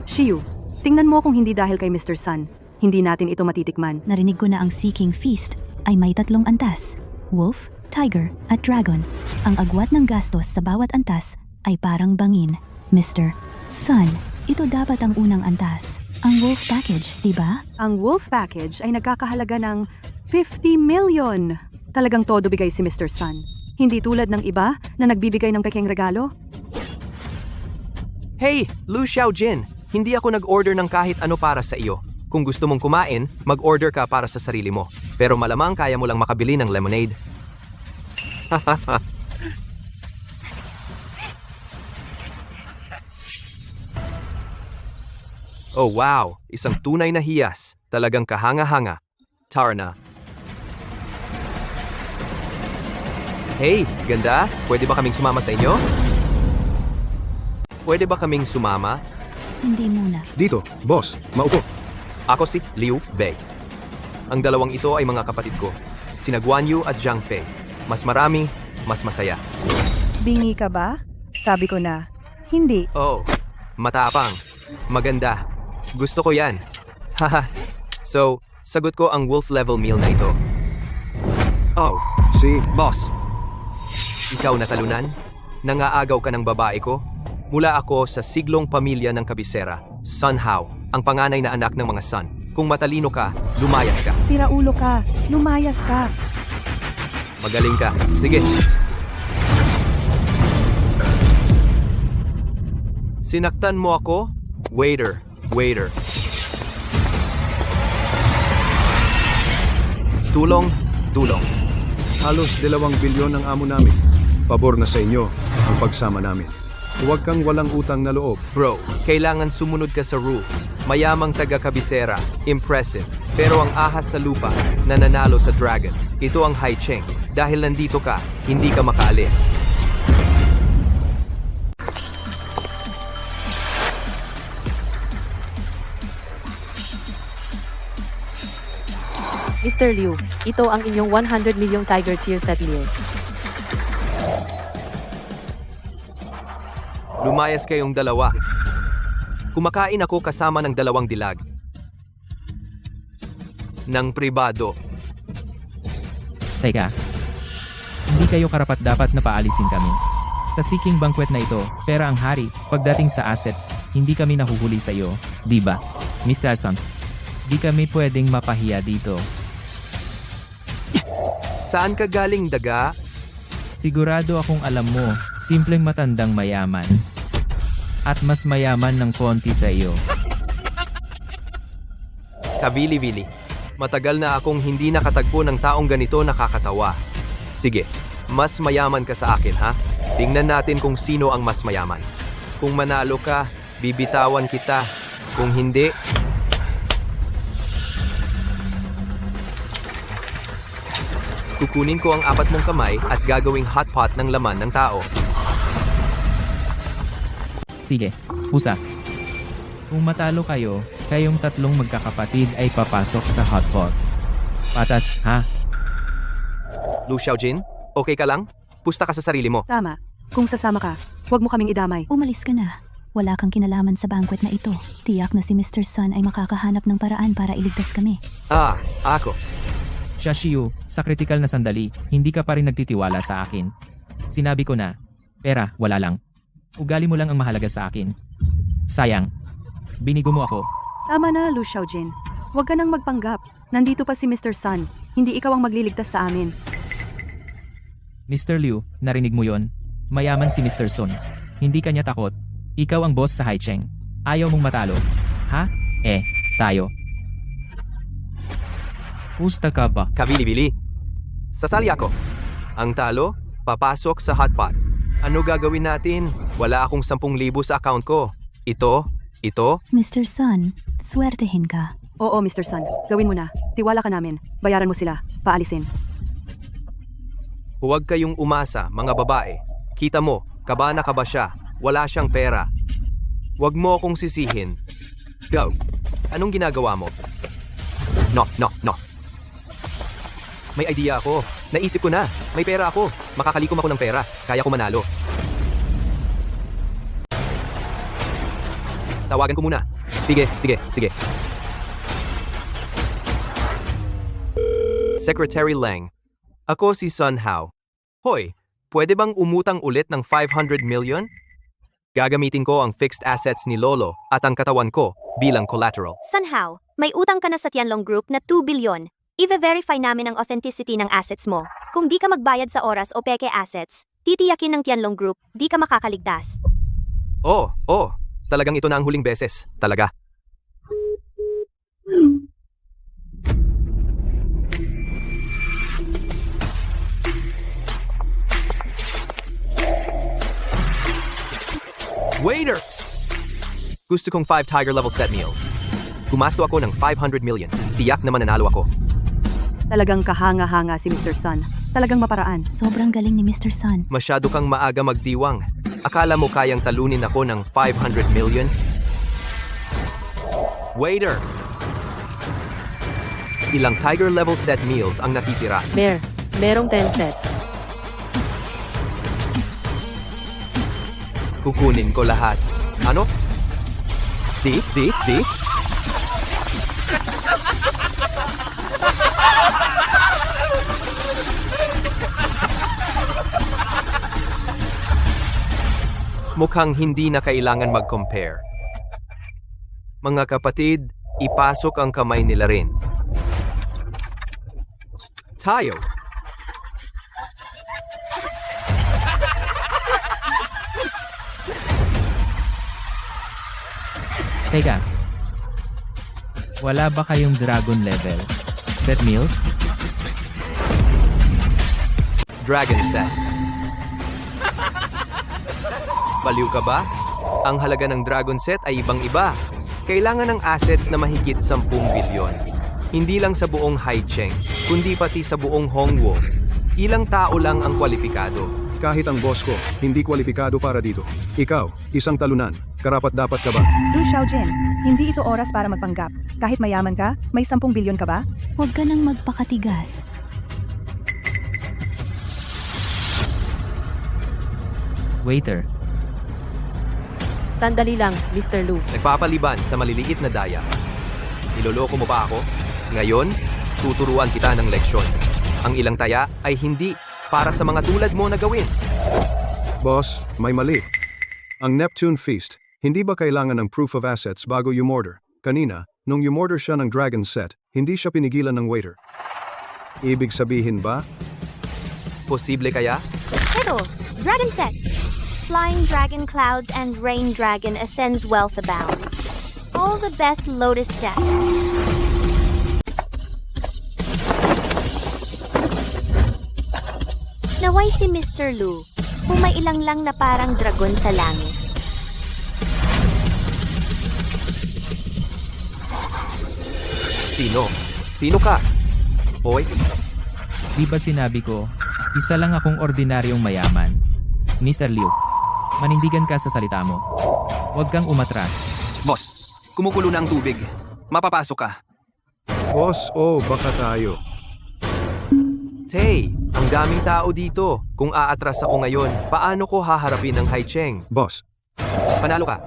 S4: Shiyu, tingnan mo kung hindi dahil kay Mr. Sun, hindi natin ito matitikman.
S12: Narinig ko na ang Sea King Feast ay may 3 antas. Wolf, Tiger, at Dragon. Ang agwat ng gastos sa bawat antas ay parang bangin. Mr. Sun, ito dapat ang unang antas. Ang Wolf Package, di ba?
S4: Ang Wolf Package ay nagkakahalaga ng 50 million. Talagang todo bigay si Mr. Sun. Hindi tulad ng iba na nagbibigay ng pekeng regalo.
S9: Hey, Lu Xiaojin! Hindi ako nag-order ng kahit ano para sa iyo. Kung gusto mong kumain, mag-order ka para sa sarili mo. Pero malamang kaya mo lang makabili ng lemonade. Oh wow, isang tunay na hiyas. Talagang kahanga-hanga. Tarna. Hey, ganda? Pwede ba kaming sumama sa inyo? Pwede ba kaming sumama?
S12: Hindi muna.
S7: Dito, boss, maupo.
S9: Ako si Liu Bei. Ang dalawang ito ay mga kapatid ko. Sina Guan Yu at Zhang Fei. Mas marami, mas masaya.
S2: Bingi ka ba? Sabi ko na, hindi.
S9: Oh, matapang. Maganda. Gusto ko yan. Haha. So, sagot ko ang wolf level meal na ito. Oh,
S7: Si,
S9: boss. Ikaw natalunan? Nangaagaw ka ng babae ko? Mula ako sa siglong pamilya ng kabisera, Sun Hao, ang panganay na anak ng mga Sun. Kung matalino ka, lumayas ka.
S2: Siraulo ka. Lumayas ka.
S9: Magaling ka. Sige. Sinaktan mo ako? Waiter. Tulong.
S7: halos 2 bilyon ang amo namin. Pabor na sa inyo ang pagsama namin. Huwag kang walang utang na loob.
S9: Bro, kailangan sumunod ka sa rules. Mayamang taga-kabisera, impressive. Pero ang ahas sa lupa, nananalo sa dragon. Ito ang Haicheng. Dahil nandito ka, hindi ka makaalis.
S5: Mr. Liu, ito ang inyong 100 milyong Tiger Tier set meal.
S9: Lumayas kayong dalawa. Kumakain ako kasama ng 2 dilag. Ng pribado.
S1: Teka, kayo karapat-dapat na paalisin kami. Sa seeking banquet na ito, pera ang hari. Pagdating sa assets, hindi kami nahuhuli sa iyo, di ba? Mr. Son, di kami pwedeng mapahiya dito.
S9: Saan ka galing, daga?
S1: Sigurado akong alam mo, simpleng matandang mayaman. At mas mayaman ng konti sa iyo.
S9: Kabili-bili. Matagal na akong hindi nakatagpo ng taong ganito nakakatawa. Sige, mas mayaman ka sa akin, ha? Tingnan natin kung sino ang mas mayaman. Kung manalo ka, bibitawan kita. Kung hindi, kukunin ko ang 4 mong kamay at gagawing hot pot ng laman ng tao.
S1: Sige, pusa. Kung matalo kayo, kayong tatlong magkakapatid ay papasok sa hotpot. Patas, ha?
S9: Lu Xiaojin, okay ka lang? Pusta ka sa sarili mo.
S4: Tama. Kung sasama ka, huwag mo kaming idamay.
S12: Umalis ka na. Wala kang kinalaman sa banquet na ito. Tiyak na si Mr. Sun ay makakahanap ng paraan para iligtas kami.
S9: Ako.
S1: Xiaxiu, sa kritikal na sandali, hindi ka pa rin nagtitiwala sa akin. Sinabi ko na, pera, wala lang. Ugali mo lang ang mahalaga sa akin. Sayang. Binigo mo ako.
S4: Tama na, Lu Xiaojin. Huwag ka nang magpanggap. Nandito pa si Mr. Sun. Hindi ikaw ang magliligtas sa amin.
S1: Mr. Liu, narinig mo yon? Mayaman si Mr. Sun. Hindi kanya takot. Ikaw ang boss sa Haicheng. Ayaw mong matalo. Ha? Tayo. Pusta ka ba?
S9: Kabili-bili. Sasali ako. Ang talo, papasok sa hotpot. Ano gagawin natin? Wala akong 10,000 sa account ko. Ito.
S12: Mr. Sun, swertehin ka.
S4: Oo, Mr. Sun. Gawin mo na. Tiwala ka namin. Bayaran mo sila. Paalisin.
S9: Huwag kayong umasa, mga babae. Kita mo, kaba na kaba siya. Wala siyang pera. Huwag mo akong sisihin. Go. Anong ginagawa mo? No. May idea ako. Naisip ko na. May pera ako. Makakalikom ako ng pera. Kaya ko manalo. Tawagan ko muna. Sige. Secretary Lang. Ako si Sun Hao. Hoy, pwede bang umutang ulit ng 500 million? Gagamitin ko ang fixed assets ni Lolo at ang katawan ko bilang collateral.
S6: Somehow, may utang ka na sa Tianlong Group na 2 billion. I-verify namin ang authenticity ng assets mo. Kung di ka magbayad sa oras o peke assets, titiyakin ng Tianlong Group, di ka makakaligtas.
S9: Oh, talagang ito na ang huling beses. Talaga. Waiter! Gusto kong 5 Tiger level set meals. Gumasto ako ng 500 million. Tiyak na mananalo ako.
S4: Talagang kahanga-hanga si Mr. Sun. Talagang maparaan.
S12: Sobrang galing ni Mr. Sun.
S9: Masyado kang maaga magdiwang. Akala mo kayang talunin ako ng 500 million? Waiter! Ilang Tiger level set meals ang natitira?
S5: Merong 10 sets.
S9: Kukunin ko lahat. Ano? Di? Mukhang hindi na kailangan mag-compare. Mga kapatid, ipasok ang kamay nila rin. Tayo.
S1: Teka. Wala ba kayong dragon level? Set meals?
S9: Dragon set. Baliw ka ba? Ang halaga ng dragon set ay ibang-iba. Kailangan ng assets na mahigit 10 bilyon. Hindi lang sa buong Haicheng, kundi pati sa buong Hongwo. Ilang tao lang ang kwalipikado.
S7: Kahit ang boss ko, hindi kwalipikado para dito. Ikaw, isang talunan. Karapat-dapat ka ba?
S2: Lu Xiaojin, hindi ito oras para magpanggap. Kahit mayaman ka, may 10 bilyon ka ba?
S12: Huwag ka nang magpakatigas.
S1: Waiter.
S5: Sandali lang, Mr. Lu.
S9: Nagpapaliban sa maliliit na daya. Niloloko mo pa ako? Ngayon, tuturuan kita ng leksyon. Ang ilang taya ay hindi para sa mga tulad mo na gawin.
S7: Boss, may mali. Ang Neptune Feast, hindi ba kailangan ng proof of assets bago umorder? Kanina, nung umorder siya ng Dragon Set, hindi siya pinigilan ng waiter. Ibig sabihin ba?
S9: Posible kaya?
S6: Ito, Dragon Set. Flying Dragon Clouds and Rain Dragon ascends wealth abounds. All the best Lotus deck. Naway si Mr. Lu, humailang lang na parang dragon sa langit.
S9: Sino? Sino ka? Hoy,
S1: Di ba sinabi ko, isa lang akong ordinaryong mayaman. Mr. Liu, manindigan ka sa salita mo. Huwag kang umatras.
S3: Boss, kumukulo na ang tubig. Mapapasok ka.
S7: Boss, baka tayo.
S9: Tay, ang daming tao dito. Kung aatras ako ngayon, paano ko haharapin ang Haicheng?
S7: Boss,
S9: Panalo ka.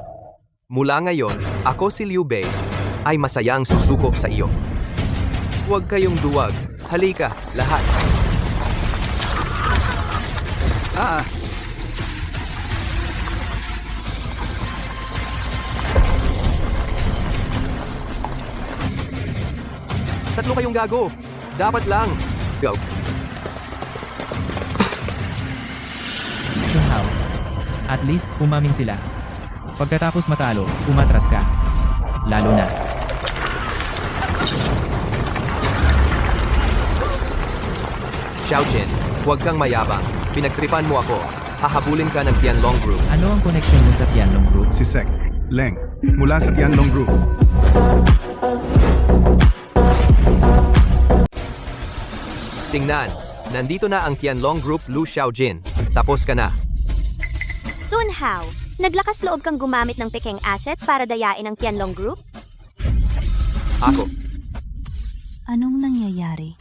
S9: Mula ngayon, ako si Liu Bei, ay masayang susuko sa iyo. Huwag kayong duwag. Halika, lahat. Tatlo kayong gago. Dapat lang. Go.
S1: Somehow. At least, umamin sila. Pagkatapos matalo, umatras ka. Lalo na.
S9: Xiaojin, huwag kang mayabang. Pinagtripan mo ako. Hahabulin ka ng Tianlong Group.
S1: Ano ang connection mo sa Tianlong Group?
S7: si Sek, Leng, mula sa Tianlong Group.
S9: Tingnan, nandito na ang Tianlong Group Lu Xiaojin. Tapos ka na.
S6: Sun Hao, naglakas loob kang gumamit ng pekeng assets para dayain ang Tianlong Group?
S9: Ako.
S12: Anong nangyayari?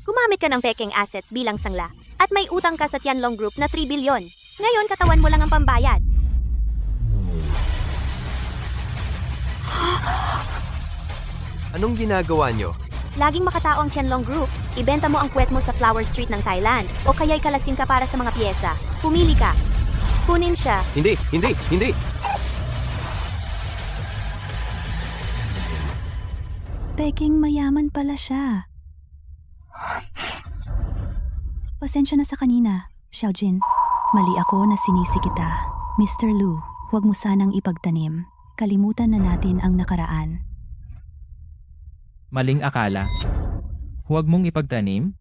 S6: Gumamit ka ng pekeng assets bilang sangla at may utang ka sa Tianlong Group na 3 bilyon. Ngayon katawan mo lang ang pambayad.
S9: Anong ginagawa nyo?
S6: Laging makatao ang Tianlong Group. Ibenta mo ang puwet mo sa Flower Street ng Thailand o kaya'y kalasing ka para sa mga piyesa. Pumili ka. Kunin siya.
S9: Hindi.
S12: Peking mayaman pala siya. Pasensya na sa kanina, Xiaojin. Mali ako na sinisi kita. Mr. Lu, huwag mo sanang ipagtanim. Kalimutan na natin ang nakaraan.
S1: Maling akala. Huwag mong ipagtanim?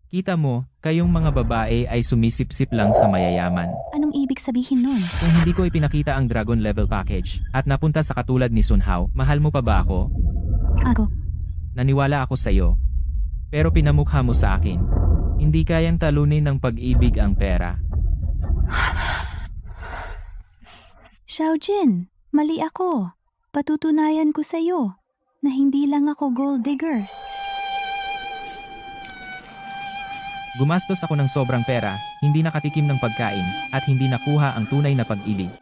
S1: Kita mo, kayong mga babae ay sumisipsip lang sa mayayaman.
S12: Anong ibig sabihin nun?
S1: Kung hindi ko ipinakita ang Dragon Level Package at napunta sa katulad ni Sun Hao, mahal mo pa ba ako?
S12: Ako,
S1: Naniwala ako sa iyo. Pero pinamukha mo sa akin. Hindi kayang talunin ng pag-ibig ang pera.
S12: Xiaojin, mali ako. Patutunayan ko sa iyo na hindi lang ako gold digger.
S1: Gumastos ako ng sobrang pera, hindi nakatikim ng pagkain, at hindi nakuha ang tunay na pag-ibig.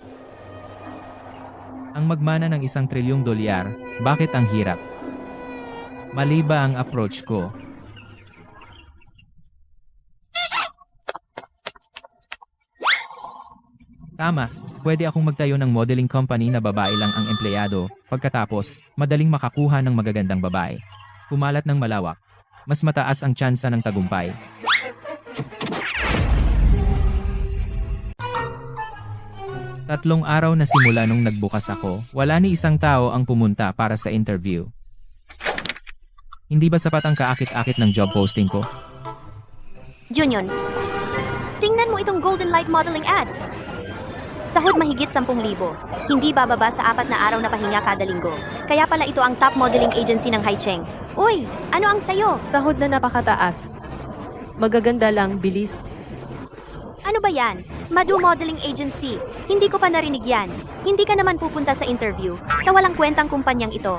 S1: Ang magmana ng $1 trilyong, bakit ang hirap? Mali ba ang approach ko? Tama, pwede akong magtayo ng modeling company na babae lang ang empleyado, pagkatapos, madaling makakuha ng magagandang babae. Kumalat ng malawak, mas mataas ang tsansa ng tagumpay. Tatlong araw na simula nung nagbukas ako, wala ni isang tao ang pumunta para sa interview. Hindi ba sapat ang kaakit-akit ng job posting ko?
S6: Junyon, tingnan mo itong Golden Light modeling ad. Sahod mahigit 10,000. Hindi bababa sa 4 na araw na pahinga kada linggo. Kaya pala ito ang top modeling agency ng Haicheng. Uy, ano ang sayo?
S5: Sahod na napakataas. Magaganda lang, bilis.
S6: Ano ba yan? Madu Modeling Agency. Hindi ko pa narinig yan. Hindi ka naman pupunta sa interview sa walang kwentang kumpanyang ito.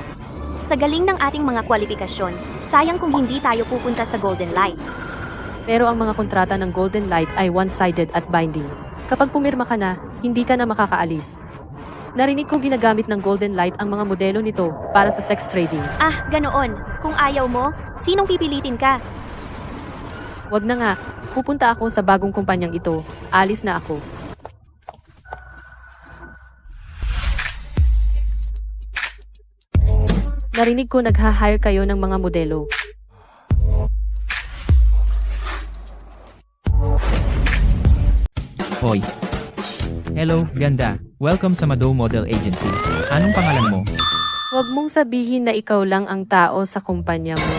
S6: Sa galing ng ating mga kwalifikasyon, sayang kung hindi tayo pupunta sa Golden Light.
S5: Pero ang mga kontrata ng Golden Light ay one-sided at binding. Kapag pumirma ka na, hindi ka na makakaalis. Narinig ko ginagamit ng Golden Light ang mga modelo nito para sa sex trading.
S6: Ah, ganoon. Kung ayaw mo, sinong pipilitin ka?
S5: Wag na nga, pupunta ako sa bagong kumpanyang ito. Alis na ako. Narinig ko nagha-hire kayo ng mga modelo.
S1: Hoy. Hello, ganda. Welcome sa Mado Model Agency. Anong pangalan mo?
S5: Huwag mong sabihin na ikaw lang ang tao sa kumpanya mo.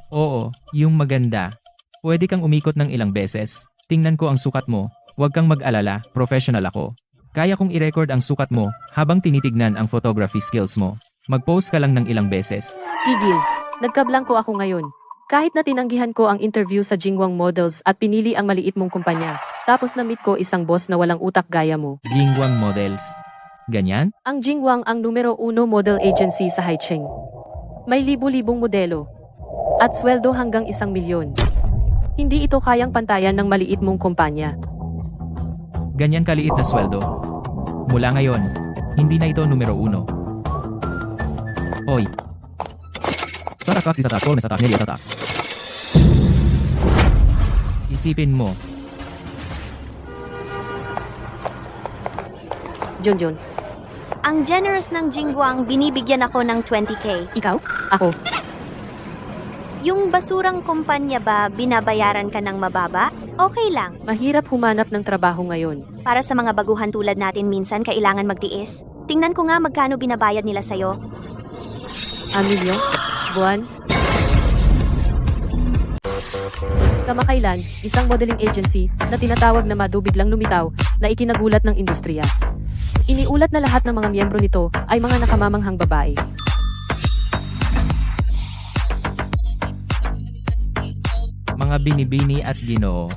S1: Oo, yung maganda. Pwede kang umikot ng ilang beses. Tingnan ko ang sukat mo. Huwag kang mag-alala, professional ako. Kaya kong i-record ang sukat mo habang tinitignan ang photography skills mo. Mag-post ka lang ng ilang beses.
S5: Higil, nagkablangko ako ngayon. Kahit na tinanggihan ko ang interview sa Jingwang Models at pinili ang maliit mong kumpanya, tapos na-meet ko isang boss na walang utak gaya mo.
S1: Jingwang Models. Ganyan?
S5: Ang Jingwang ang numero 1 model agency sa Haicheng. May libu-libong modelo. At sweldo hanggang 1 milyon. Hindi ito kayang pantayan ng maliit mong kumpanya.
S1: Ganyan kaliit na sweldo. Mula ngayon, hindi na ito numero 1. Hoy. Satak si satak ko na satak niya satak. Isipin mo,
S5: Junjun,
S6: Ang generous ng Jingguang, binibigyan ako ng 20k.
S5: ikaw? Ako.
S6: Yung basurang kumpanya ba, binabayaran ka ng mababa? Okay lang.
S5: Mahirap humanap ng trabaho ngayon.
S6: Para sa mga baguhan tulad natin, minsan kailangan magtiis. Tingnan ko nga magkano binabayad nila sa'yo.
S5: Amilyo? Buwan? Kamakailan, isang modeling agency na tinatawag na Mado biglang lumitaw na ikinagulat ng industriya. Iniulat na lahat ng mga miyembro nito ay mga nakamamanghang babae.
S1: mga binibini at ginoo.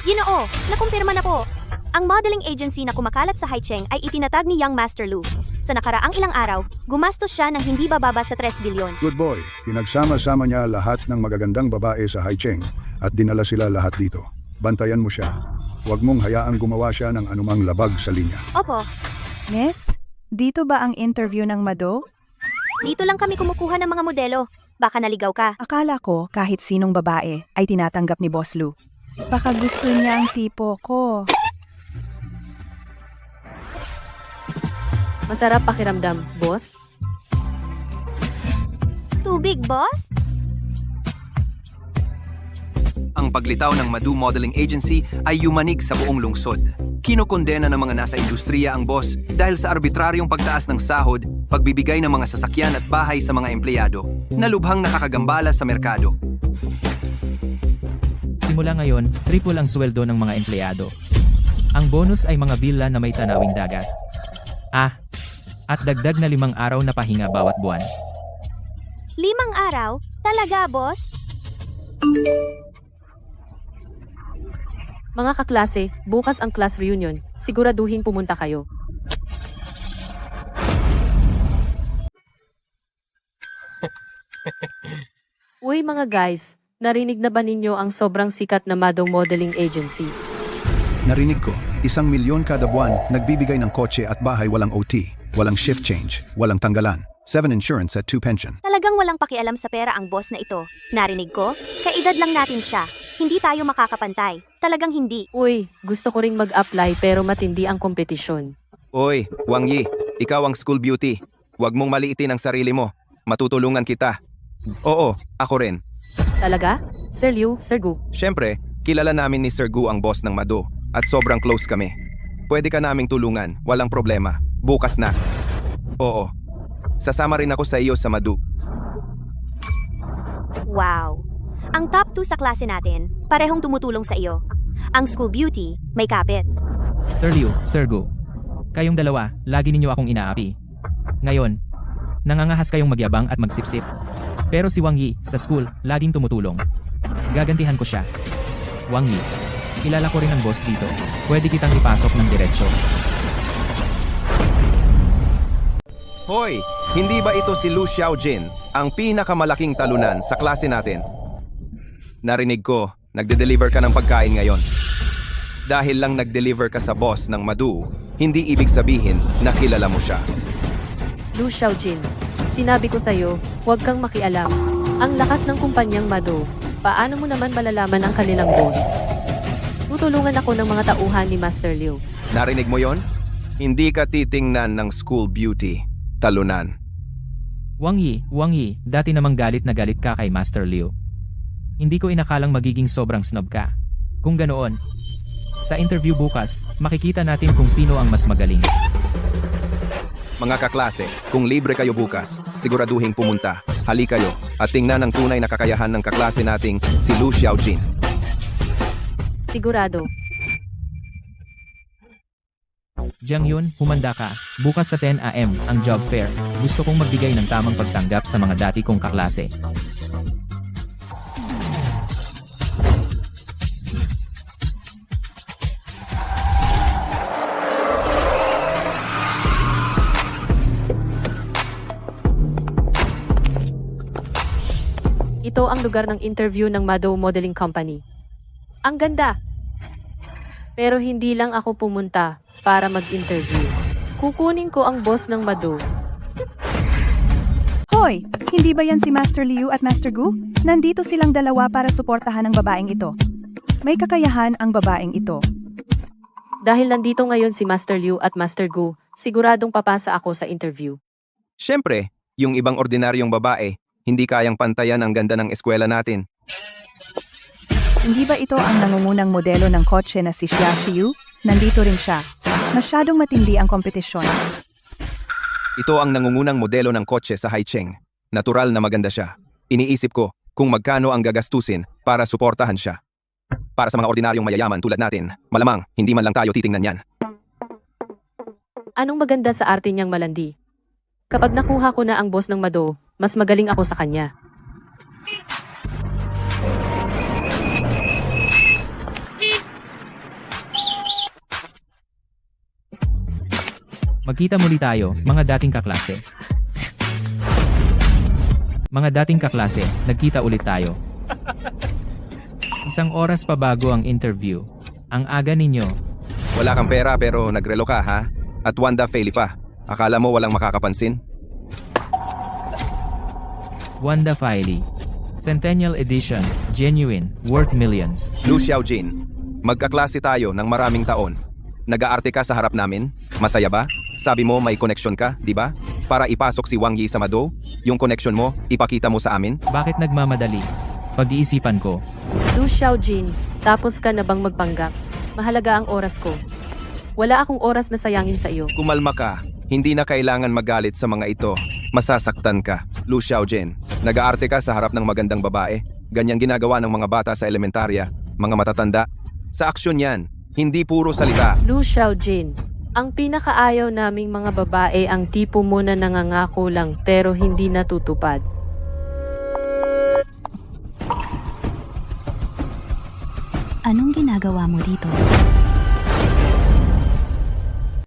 S6: Ginoo, nakumpirma na po. Ang modeling agency na kumakalat sa Haicheng ay itinatag ni Young Master Lu. Sa nakaraang ilang araw, gumastos siya ng hindi bababa sa 3 bilyon.
S7: Good boy. Pinagsama-sama niya lahat ng magagandang babae sa Haicheng at dinala sila lahat dito. Bantayan mo siya. Huwag mong hayaang gumawa siya ng anumang labag sa linya.
S6: Opo,
S2: Miss, dito ba ang interview ng Mado?
S6: dito lang kami kumukuha ng mga modelo. Baka naligaw ka.
S2: Akala ko kahit sinong babae ay tinatanggap ni Boss Lu. Baka gusto niya ang tipo ko.
S5: Masarap pakiramdam, boss?
S6: Tubig, boss?
S9: Ang paglitaw ng Mado Modeling Agency ay yumanig sa buong lungsod. Kinokondena ng mga nasa industriya ang boss dahil sa arbitraryong pagtaas ng sahod, pagbibigay ng mga sasakyan at bahay sa mga empleyado, na lubhang nakakagambala sa merkado.
S1: Simula ngayon, triple ang sweldo ng mga empleyado. Ang bonus ay mga villa na may tanawing dagat. At dagdag na 5 araw na pahinga bawat buwan.
S6: 5 araw? Talaga, boss?
S5: Mga kaklase, bukas ang class reunion. Siguraduhin pumunta kayo. Uy mga guys, narinig na ba ninyo ang sobrang sikat na Mado Modeling Agency?
S7: Narinig ko, 1 milyon kada buwan, nagbibigay ng kotse at bahay, walang OT, walang shift change, walang tanggalan, 7 insurance at 2 pension.
S6: Talagang walang pakialam sa pera ang boss na ito. Narinig ko? Kaedad lang natin siya. Hindi tayo makakapantay. Talagang hindi.
S5: Uy, gusto ko ring mag-apply pero matindi ang kompetisyon.
S3: Oy, Wang Yi, ikaw ang school beauty. Huwag mong maliitin ang sarili mo. Matutulungan kita. Oo, ako rin.
S5: Talaga? Sir Liu, Sir Gu.
S3: Siyempre, kilala namin ni Sir Gu ang boss ng Mado at sobrang close kami. Pwede ka naming tulungan, walang problema. Bukas na. Oo. Sasama rin ako sa iyo sa Mado.
S6: Wow. Ang top 2 sa klase natin, parehong tumutulong sa iyo. Ang school beauty, may kapit.
S1: Sir Liu, Sir Gu. Kayong dalawa, lagi ninyo akong inaapi. Ngayon, nangangahas kayong magyabang at magsipsip. Pero si Wang Yi, sa school, laging tumutulong. Gagantihan ko siya. Wang Yi, kilala ko rin ang boss dito. Pwede kitang ipasok ng diretsyo.
S3: Hoy, hindi ba ito si Lu Xiaojin, ang pinakamalaking talunan sa klase natin? Narinig ko, nagde-deliver ka ng pagkain ngayon. Dahil lang nag-deliver ka sa boss ng Madu, hindi ibig sabihin na kilala mo siya.
S5: Lu Xiaojin, sinabi ko sa'yo, huwag kang makialam. Ang lakas ng kumpanyang Mado, paano mo naman malalaman ang kanilang boss? Tutulungan ako ng mga tauhan ni Master Liu.
S3: Narinig mo yon? Hindi ka titingnan ng school beauty. Talunan.
S1: Wang Yi, dati namang galit na galit ka kay Master Liu. Hindi ko inakalang magiging sobrang snob ka. Kung ganoon, sa interview bukas, makikita natin kung sino ang mas magaling.
S3: Mga kaklase, kung libre kayo bukas, siguraduhin pumunta. Hali kayo at tingnan ang tunay na kakayahan ng kaklase nating si Lu Xiaojin.
S5: Sigurado.
S1: Jiang Yun, humanda ka. Bukas sa 10 AM ang job fair. Gusto kong magbigay ng tamang pagtanggap sa mga dati kong kaklase.
S5: Ito ang lugar ng interview ng Mado Modeling Company. Ang ganda! Pero hindi lang ako pumunta para mag-interview. Kukunin ko ang boss ng Mado.
S2: Hoy! Hindi ba yan si Master Liu at Master Gu? Nandito silang dalawa para suportahan ang babaeng ito. May kakayahan ang babaeng ito.
S5: Dahil nandito ngayon si Master Liu at Master Gu, siguradong papasa ako sa interview.
S3: Siyempre, yung ibang ordinaryong babae, hindi kayang pantayan ang ganda ng eskwela natin.
S2: Hindi ba ito ang nangungunang modelo ng kotse na si Xia Xiu? Nandito rin siya. Masyadong matindi ang kompetisyon.
S3: Ito ang nangungunang modelo ng kotse sa Haicheng. Natural na maganda siya. Iniisip ko kung magkano ang gagastusin para suportahan siya. Para sa mga ordinaryong mayayaman tulad natin, malamang hindi man lang tayo titingnan yan.
S5: Anong maganda sa arte niyang malandi? Kapag nakuha ko na ang boss ng Mado, mas magaling ako sa kanya.
S1: Magkita muli tayo, mga dating kaklase. Mga dating kaklase, nagkita ulit tayo. Isang oras pa bago ang interview. Ang aga ninyo.
S3: Wala kang pera pero nagrelo ka ha? At Wanda Feli pa. Akala mo walang makakapansin?
S1: Wanda Filey. Centennial Edition. Genuine. Worth millions.
S3: Lu Xiaojin, magkaklase tayo ng maraming taon. Nag-aarte ka sa harap namin? Masaya ba? Sabi mo may connection ka, di ba? Para ipasok si Wang Yi sa Mado, yung connection mo, ipakita mo sa amin?
S1: Bakit nagmamadali? Pag-iisipan ko.
S5: Lu Xiaojin, tapos ka na bang magpanggap? Mahalaga ang oras ko. Wala akong oras na sayangin sa iyo.
S3: Kumalma ka. Hindi na kailangan magalit sa mga ito. Masasaktan ka. Lu Xiaojin, nag-aarte ka sa harap ng magandang babae. Ganyang ginagawa ng mga bata sa elementarya, mga matatanda. Sa aksyon yan, hindi puro salita.
S5: Lu Xiaojin, ang pinakaayaw naming mga babae ang tipo mo na nangangako lang pero hindi natutupad.
S12: Anong ginagawa mo dito?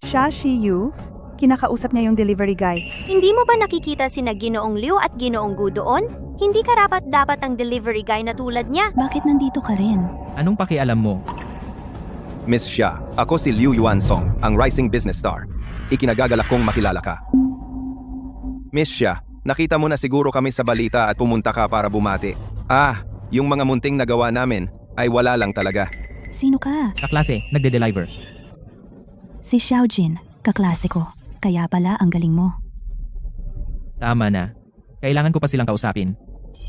S2: Xia Xiu, kinakausap niya yung delivery guy.
S6: Hindi mo ba nakikita sina Ginoong Liu at Ginoong Gu doon? Hindi karapat-dapat ang delivery guy na tulad niya.
S12: Bakit nandito ka rin?
S1: Anong pakialam mo?
S3: Miss Xia, ako si Liu Yuansong, ang rising business star. Ikinagagalak kong makilala ka. Miss Xia, nakita mo na siguro kami sa balita at pumunta ka para bumati. Yung mga munting nagawa namin ay wala lang talaga.
S12: Sino ka?
S1: Kaklase, nagde-deliver.
S12: Si Xiaojin, kaklase ko. Kaya pala ang galing mo.
S1: Tama na. Kailangan ko pa silang kausapin.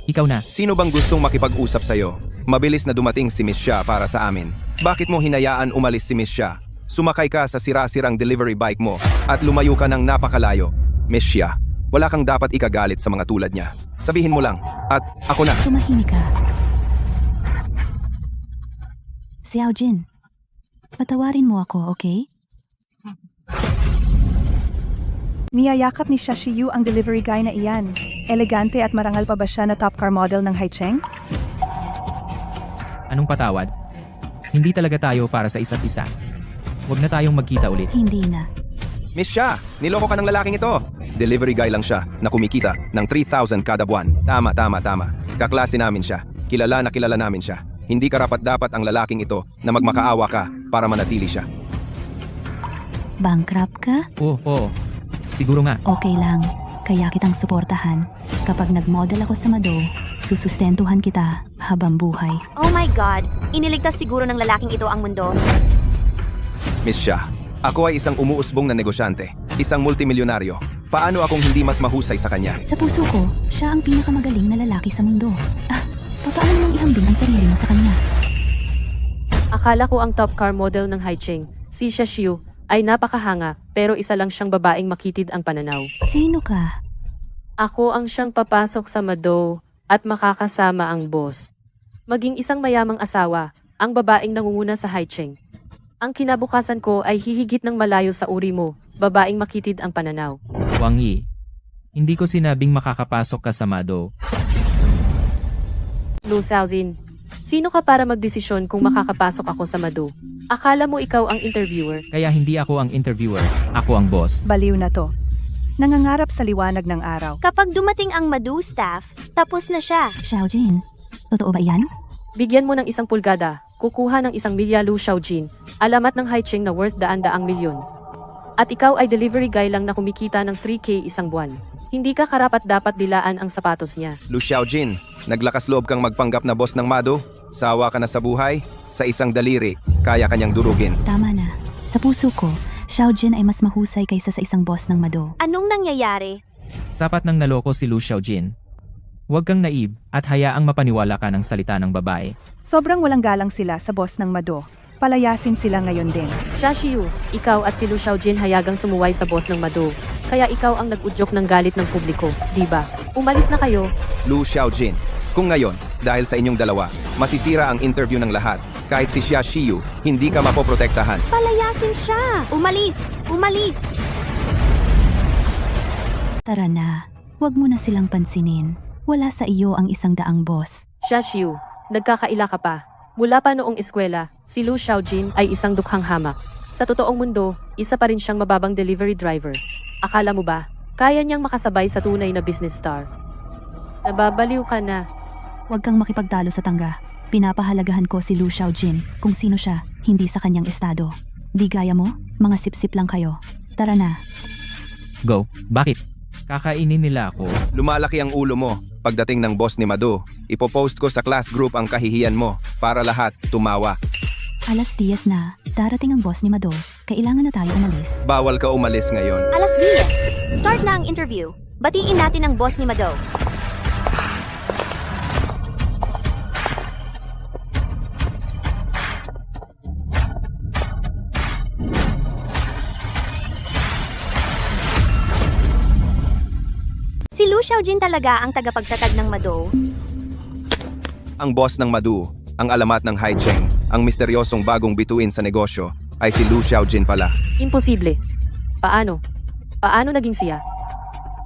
S1: Ikaw na.
S3: Sino bang gustong makipag-usap sa'yo? Mabilis na dumating si Miss Xia para sa amin. Bakit mo hinayaan umalis si Miss Xia? Sumakay ka sa sira-sirang delivery bike mo at lumayo ka ng napakalayo. Miss Xia, wala kang dapat ikagalit sa mga tulad niya. Sabihin mo lang, at ako na.
S12: Tumahimik ka. Xiaojin, patawarin mo ako, okay?
S2: Niyayakap ni Xia Xiu ang delivery guy na iyan. Elegante at marangal pa ba siya na top car model ng Haicheng?
S1: Anong patawad? Hindi talaga tayo para sa isa't isa. Huwag na tayong magkita ulit.
S12: Hindi na.
S3: Miss Xia, niloko ka ng lalaking ito. Delivery guy lang siya na kumikita ng 3,000 kada buwan. Tama. Kaklase namin siya. Kilala na kilala namin siya. Hindi karapat-dapat ang lalaking ito na magmakaawa ka para manatili siya.
S12: Bankrupt ka?
S1: Oo. Siguro nga.
S12: Okay lang. Kaya kitang suportahan. Kapag nag-model ako sa Mado, susustentuhan kita habang buhay.
S6: Oh my God, iniligtas siguro ng lalaking ito ang mundo.
S3: Miss Shah, ako ay isang umuusbong na negosyante, isang multimilyonaryo. Paano akong hindi mas mahusay sa kanya?
S12: Sa puso ko, siya ang pinakamagaling na lalaki sa mundo. Paano mong ihambing ang sarili mo sa kanya?
S5: Akala ko ang top car model ng Haicheng, si Xia Xiu, ay napakahanga, pero isa lang siyang babaeng makitid ang pananaw.
S12: Sino ka?
S5: Ako ang siyang papasok sa Mado at makakasama ang boss. Maging isang mayamang asawa, ang babaeng nangunguna sa Haicheng. Ang kinabukasan ko ay hihigit ng malayo sa uri mo, babaeng makitid ang pananaw.
S1: Wang Yi, hindi ko sinabing makakapasok ka sa Mado.
S5: Lu Xiaojin, sino ka para magdesisyon kung makakapasok ako sa Mado? Akala mo ikaw ang interviewer?
S1: Kaya hindi ako ang interviewer, ako ang boss.
S2: Baliw na to. Nangangarap sa liwanag ng araw.
S6: Kapag dumating ang Madu staff, tapos na siya.
S12: Xiaojin, totoo ba yan?
S5: Bigyan mo ng 1 pulgada, kukuha ng 1 milya Lu Xiaojin, alamat ng Haicheng na worth daan-daang milyon. At ikaw ay delivery guy lang na kumikita ng 3K isang buwan. Hindi ka karapat-dapat dilaan ang sapatos niya.
S3: Lu Xiaojin, naglakas loob kang magpanggap na boss ng Mado? Sawa ka na sa buhay? Sa isang daliri, kaya kanyang durugin.
S12: Tama na. Sa puso ko, Xiaojin ay mas mahusay kaysa sa isang boss ng Mado.
S6: Anong nangyayari?
S1: Sapat nang naloko si Lu Xiaojin. Huwag kang naib at hayaang mapaniwala ka ng salita ng babae.
S2: Sobrang walang galang sila sa boss ng Mado. Palayasin sila ngayon din.
S5: Xia Xiu, ikaw at si Lu Xiaojin hayagang sumuway sa boss ng Mado. Kaya ikaw ang nag-udyok ng galit ng publiko, di ba? Umalis na kayo.
S3: Lu Xiaojin, kung ngayon, dahil sa inyong dalawa, masisira ang interview ng lahat, kahit si Xia Xiu, hindi ka mapoprotektahan.
S6: Palayasin siya! Umalis! Umalis!
S12: Tara na. Huwag mo na silang pansinin. Wala sa iyo ang 100 boss.
S5: Xia Xiu, nagkakaila ka pa. Mula pa noong eskwela, si Lu Xiaojin ay isang dukhang hamak. Sa totoong mundo, isa pa rin siyang mababang delivery driver. Akala mo ba, kaya niyang makasabay sa tunay na business star? Nababaliw ka na.
S12: Huwag kang makipagtalo sa tangga. Pinapahalagahan ko si Lu Xiaojin kung sino siya, hindi sa kanyang estado. Di gaya mo, mga sip-sip lang kayo. Tara na.
S1: Go, bakit? Kakainin nila ako.
S3: Lumalaki ang ulo mo. Pagdating ng boss ni Mado, ipopost ko sa class group ang kahihiyan mo para lahat tumawa.
S12: Alas 10 na. Darating ang boss ni Mado. Kailangan na tayo umalis.
S3: Bawal ka umalis ngayon.
S6: Alas 10. Start na ang interview. Batiin natin ang boss ni Mado. Si Lu Xiaojin talaga ang tagapagtatag ng Mado.
S3: Ang boss ng Mado, ang alamat ng Haicheng, ang misteryosong bagong bituin sa negosyo, ay si Lu Xiaojin pala.
S5: Imposible. Paano? Paano naging siya?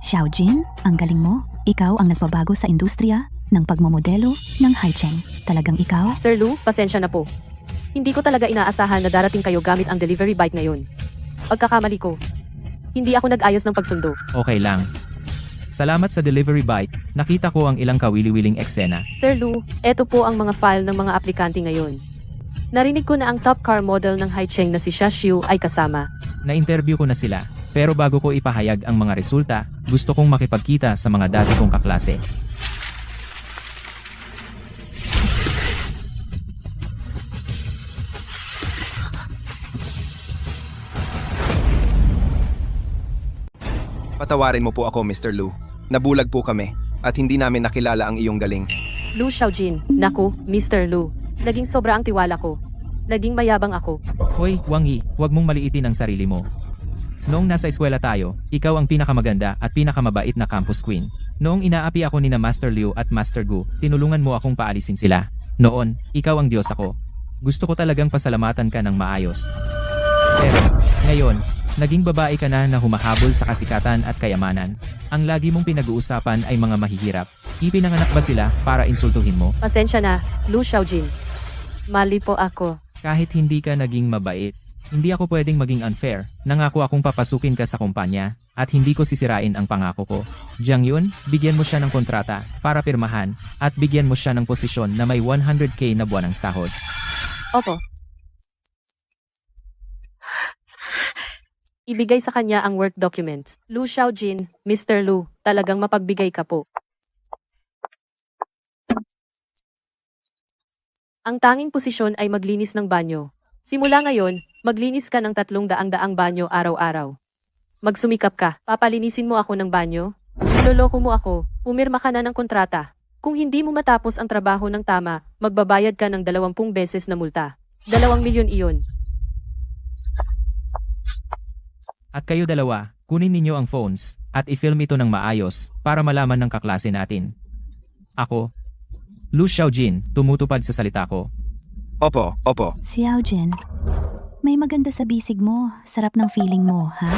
S12: Xiaojin, ang galing mo. Ikaw ang nagbabago sa industriya ng pagmomodelo ng Haicheng. Talagang ikaw?
S5: Sir Lu, pasensya na po. Hindi ko talaga inaasahan na darating kayo gamit ang delivery bike ngayon. Pagkakamali ko. Hindi ako nag-ayos ng pagsundo.
S1: Okay lang. Salamat sa delivery bike, nakita ko ang ilang kawili-wiling eksena.
S5: Sir Lu, eto po ang mga file ng mga aplikante ngayon. Narinig ko na ang top car model ng Haicheng na si Xia Xiu ay kasama.
S1: Na-interview ko na sila, pero bago ko ipahayag ang mga resulta, gusto kong makipagkita sa mga dati kong kaklase.
S3: Patawarin mo po ako, Mr. Lu. Nabulag po kami, at hindi namin nakilala ang iyong galing.
S5: Lu Xiaojin, naku, Mr. Lu. Naging sobra ang tiwala ko. Naging mayabang ako.
S1: Hoy, Wang Yi, huwag mong maliitin ang sarili mo. Noong nasa eskwela tayo, ikaw ang pinakamaganda at pinakamabait na campus queen. Noong inaapi ako ni na Master Liu at Master Gu, tinulungan mo akong paalisin sila. Noon, ikaw ang Diyos ako. Gusto ko talagang pasalamatan ka ng maayos. Pero, ngayon, naging babae ka na na humahabol sa kasikatan at kayamanan. Ang lagi mong pinag-uusapan ay mga mahihirap. Ipinanganak ba sila para insultuhin mo?
S5: Pasensya na, Lu Xiaojin. Mali po ako.
S1: Kahit hindi ka naging mabait, Hindi ako pwedeng maging unfair. Nangako akong papasukin ka sa kumpanya, at hindi ko sisirain ang pangako ko. Jiang Yun, bigyan mo siya ng kontrata, para pirmahan, at bigyan mo siya ng posisyon na may 100k na buwanang sahod.
S5: Opo. Ibigay sa kanya ang work documents. Lu Xiaojin, Mr. Lu, talagang mapagbigay ka po. Ang tanging posisyon ay maglinis ng banyo. Simula ngayon, maglinis ka ng 300 banyo araw-araw. Magsumikap ka, papalinisin mo ako ng banyo. Niloloko mo ako, pumirma ka na ng kontrata. Kung hindi mo matapos ang trabaho ng tama, magbabayad ka ng 20 beses na multa. 2 milyon iyon.
S1: At kayo dalawa, kunin ninyo ang phones, at i-film ito ng maayos, para malaman ng kaklase natin. Ako, Lu Xiaojin, tumutupad sa salita ko.
S3: Opo, opo.
S12: Xiao Jin, may maganda sa bisig mo. Sarap ng feeling mo, ha?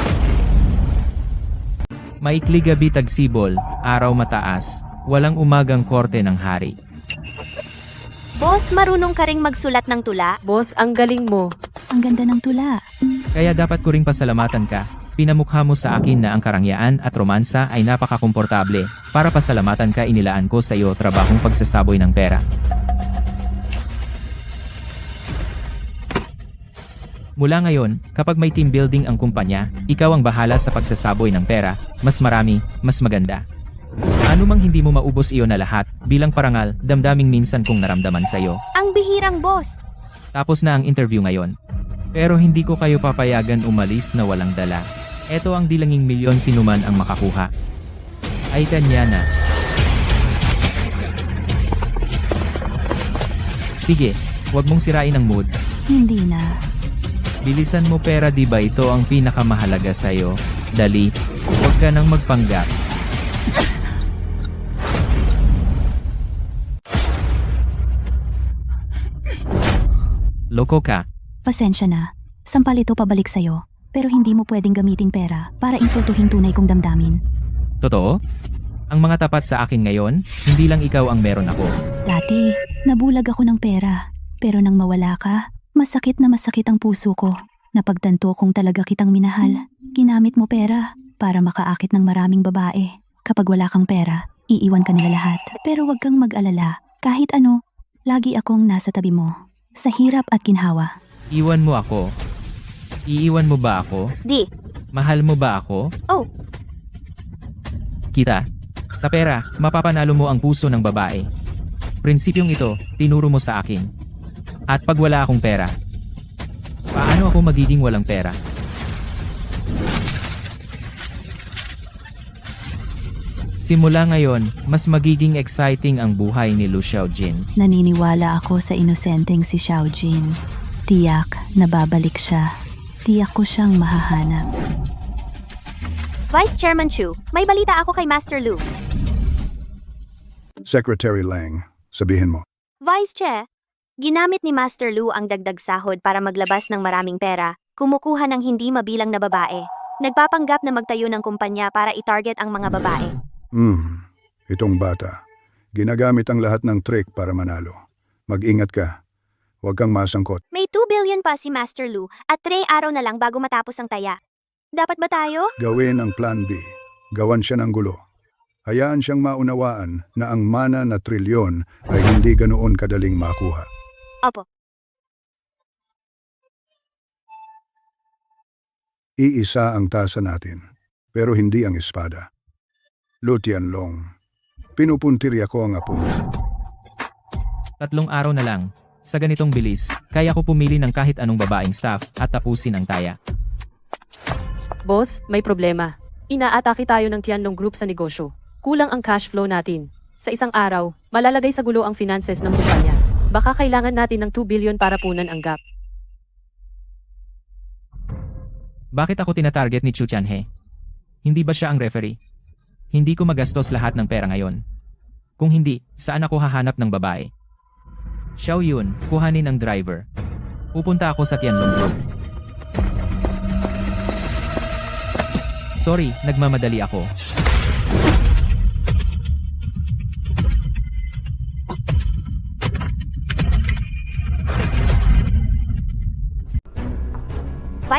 S1: Maikli gabi tagsibol, araw mataas, walang umagang korte ng hari.
S6: Boss, marunong ka ring magsulat ng tula?
S5: Boss, ang galing mo.
S12: Ang ganda ng tula.
S1: Kaya dapat ko ring pasalamatan ka. Pinamukha mo sa akin na ang karangyaan at romansa ay napakakomportable. Para pasalamatan ka, inilaan ko sa iyo trabahong pagsasaboy ng pera. Mula ngayon, kapag may team building ang kumpanya, ikaw ang bahala sa pagsasaboy ng pera. Mas marami, mas maganda. Ano mang hindi mo maubos iyon na lahat, bilang parangal, damdaming minsan kong naramdaman sa iyo.
S6: Ang bihirang boss.
S1: Tapos na ang interview ngayon. Pero hindi ko kayo papayagan umalis na walang dala. Ito ang dilanging milyon sinuman ang makakuha. Ay kanya na. Sige, huwag mong sirain ang mood.
S12: Hindi na.
S1: Bilisan mo, pera, di ba ito ang pinakamahalaga sa'yo? Dali, huwag ka nang magpanggap. Loko ka.
S12: Pasensya na. Sampal ito pabalik sa'yo. Pero hindi mo pwedeng gamiting pera para insultuhin tunay kong damdamin.
S1: Totoo? Ang mga tapat sa akin ngayon, hindi lang ikaw ang meron ako.
S12: Dati, nabulag ako ng pera. Pero nang mawala ka, masakit na masakit ang puso ko. Napagtanto kong talaga kitang minahal. Ginamit mo pera para makaakit ng maraming babae. Kapag wala kang pera, iiwan ka nila lahat. Pero wag kang mag-alala. Kahit ano, lagi akong nasa tabi mo. Sa hirap at ginhawa.
S1: Iwan mo ako. Iiwan mo ba ako?
S6: Di.
S1: Mahal mo ba ako?
S6: Oh.
S1: Kita. Sa pera, mapapanalo mo ang puso ng babae. Prinsipyong ito, tinuro mo sa akin. At pag wala akong pera, paano ako magiging walang pera? Simula ngayon, mas magiging exciting ang buhay ni Lu Xiaojin.
S12: Naniniwala ako sa inosenteng si Xiaojin. Tiyak na babalik siya. Tiyak ko siyang mahahanap.
S6: Vice Chairman Chu, may balita ako kay Master Lu.
S7: Secretary Lang, sabihin mo.
S6: Vice Chair, ginamit ni Master Lu ang dagdag sahod para maglabas ng maraming pera, kumukuha ng hindi mabilang na babae. Nagpapanggap na magtayo ng kumpanya para i-target ang mga babae.
S7: Itong bata. Ginagamit ang lahat ng trick para manalo. Mag-ingat ka. Huwag kang masangkot.
S6: May 2 billion pa si Master Lu at 3 araw na lang bago matapos ang taya. Dapat ba tayo?
S7: Gawin ang plan B. Gawan siya ng gulo. Hayaan siyang maunawaan na ang mana na trilyon ay hindi ganoon kadaling makuha.
S6: Opo.
S7: Iisa ang tasa natin, pero hindi ang espada. Lu Tianlong, pinupuntirya ko ang apo mo.
S1: 3 araw na lang. Sa ganitong bilis, kaya ko pumili ng kahit anong babaeng staff at tapusin ang taya.
S5: Boss, may problema. Inaatake tayo ng Tianlong Group sa negosyo. Kulang ang cash flow natin. Sa isang araw, malalagay sa gulo ang finances ng kumpanya. Baka kailangan natin ng 2 billion para punan ang gap.
S1: Bakit ako tinatarget ni Chu Tianhe? Hindi ba siya ang referee? Hindi ko magastos lahat ng pera ngayon. Kung hindi, saan ako hahanap ng babae? Xiao Yun, kuhanin ang driver. Pupunta ako sa Tianlong Group. Sorry, nagmamadali ako.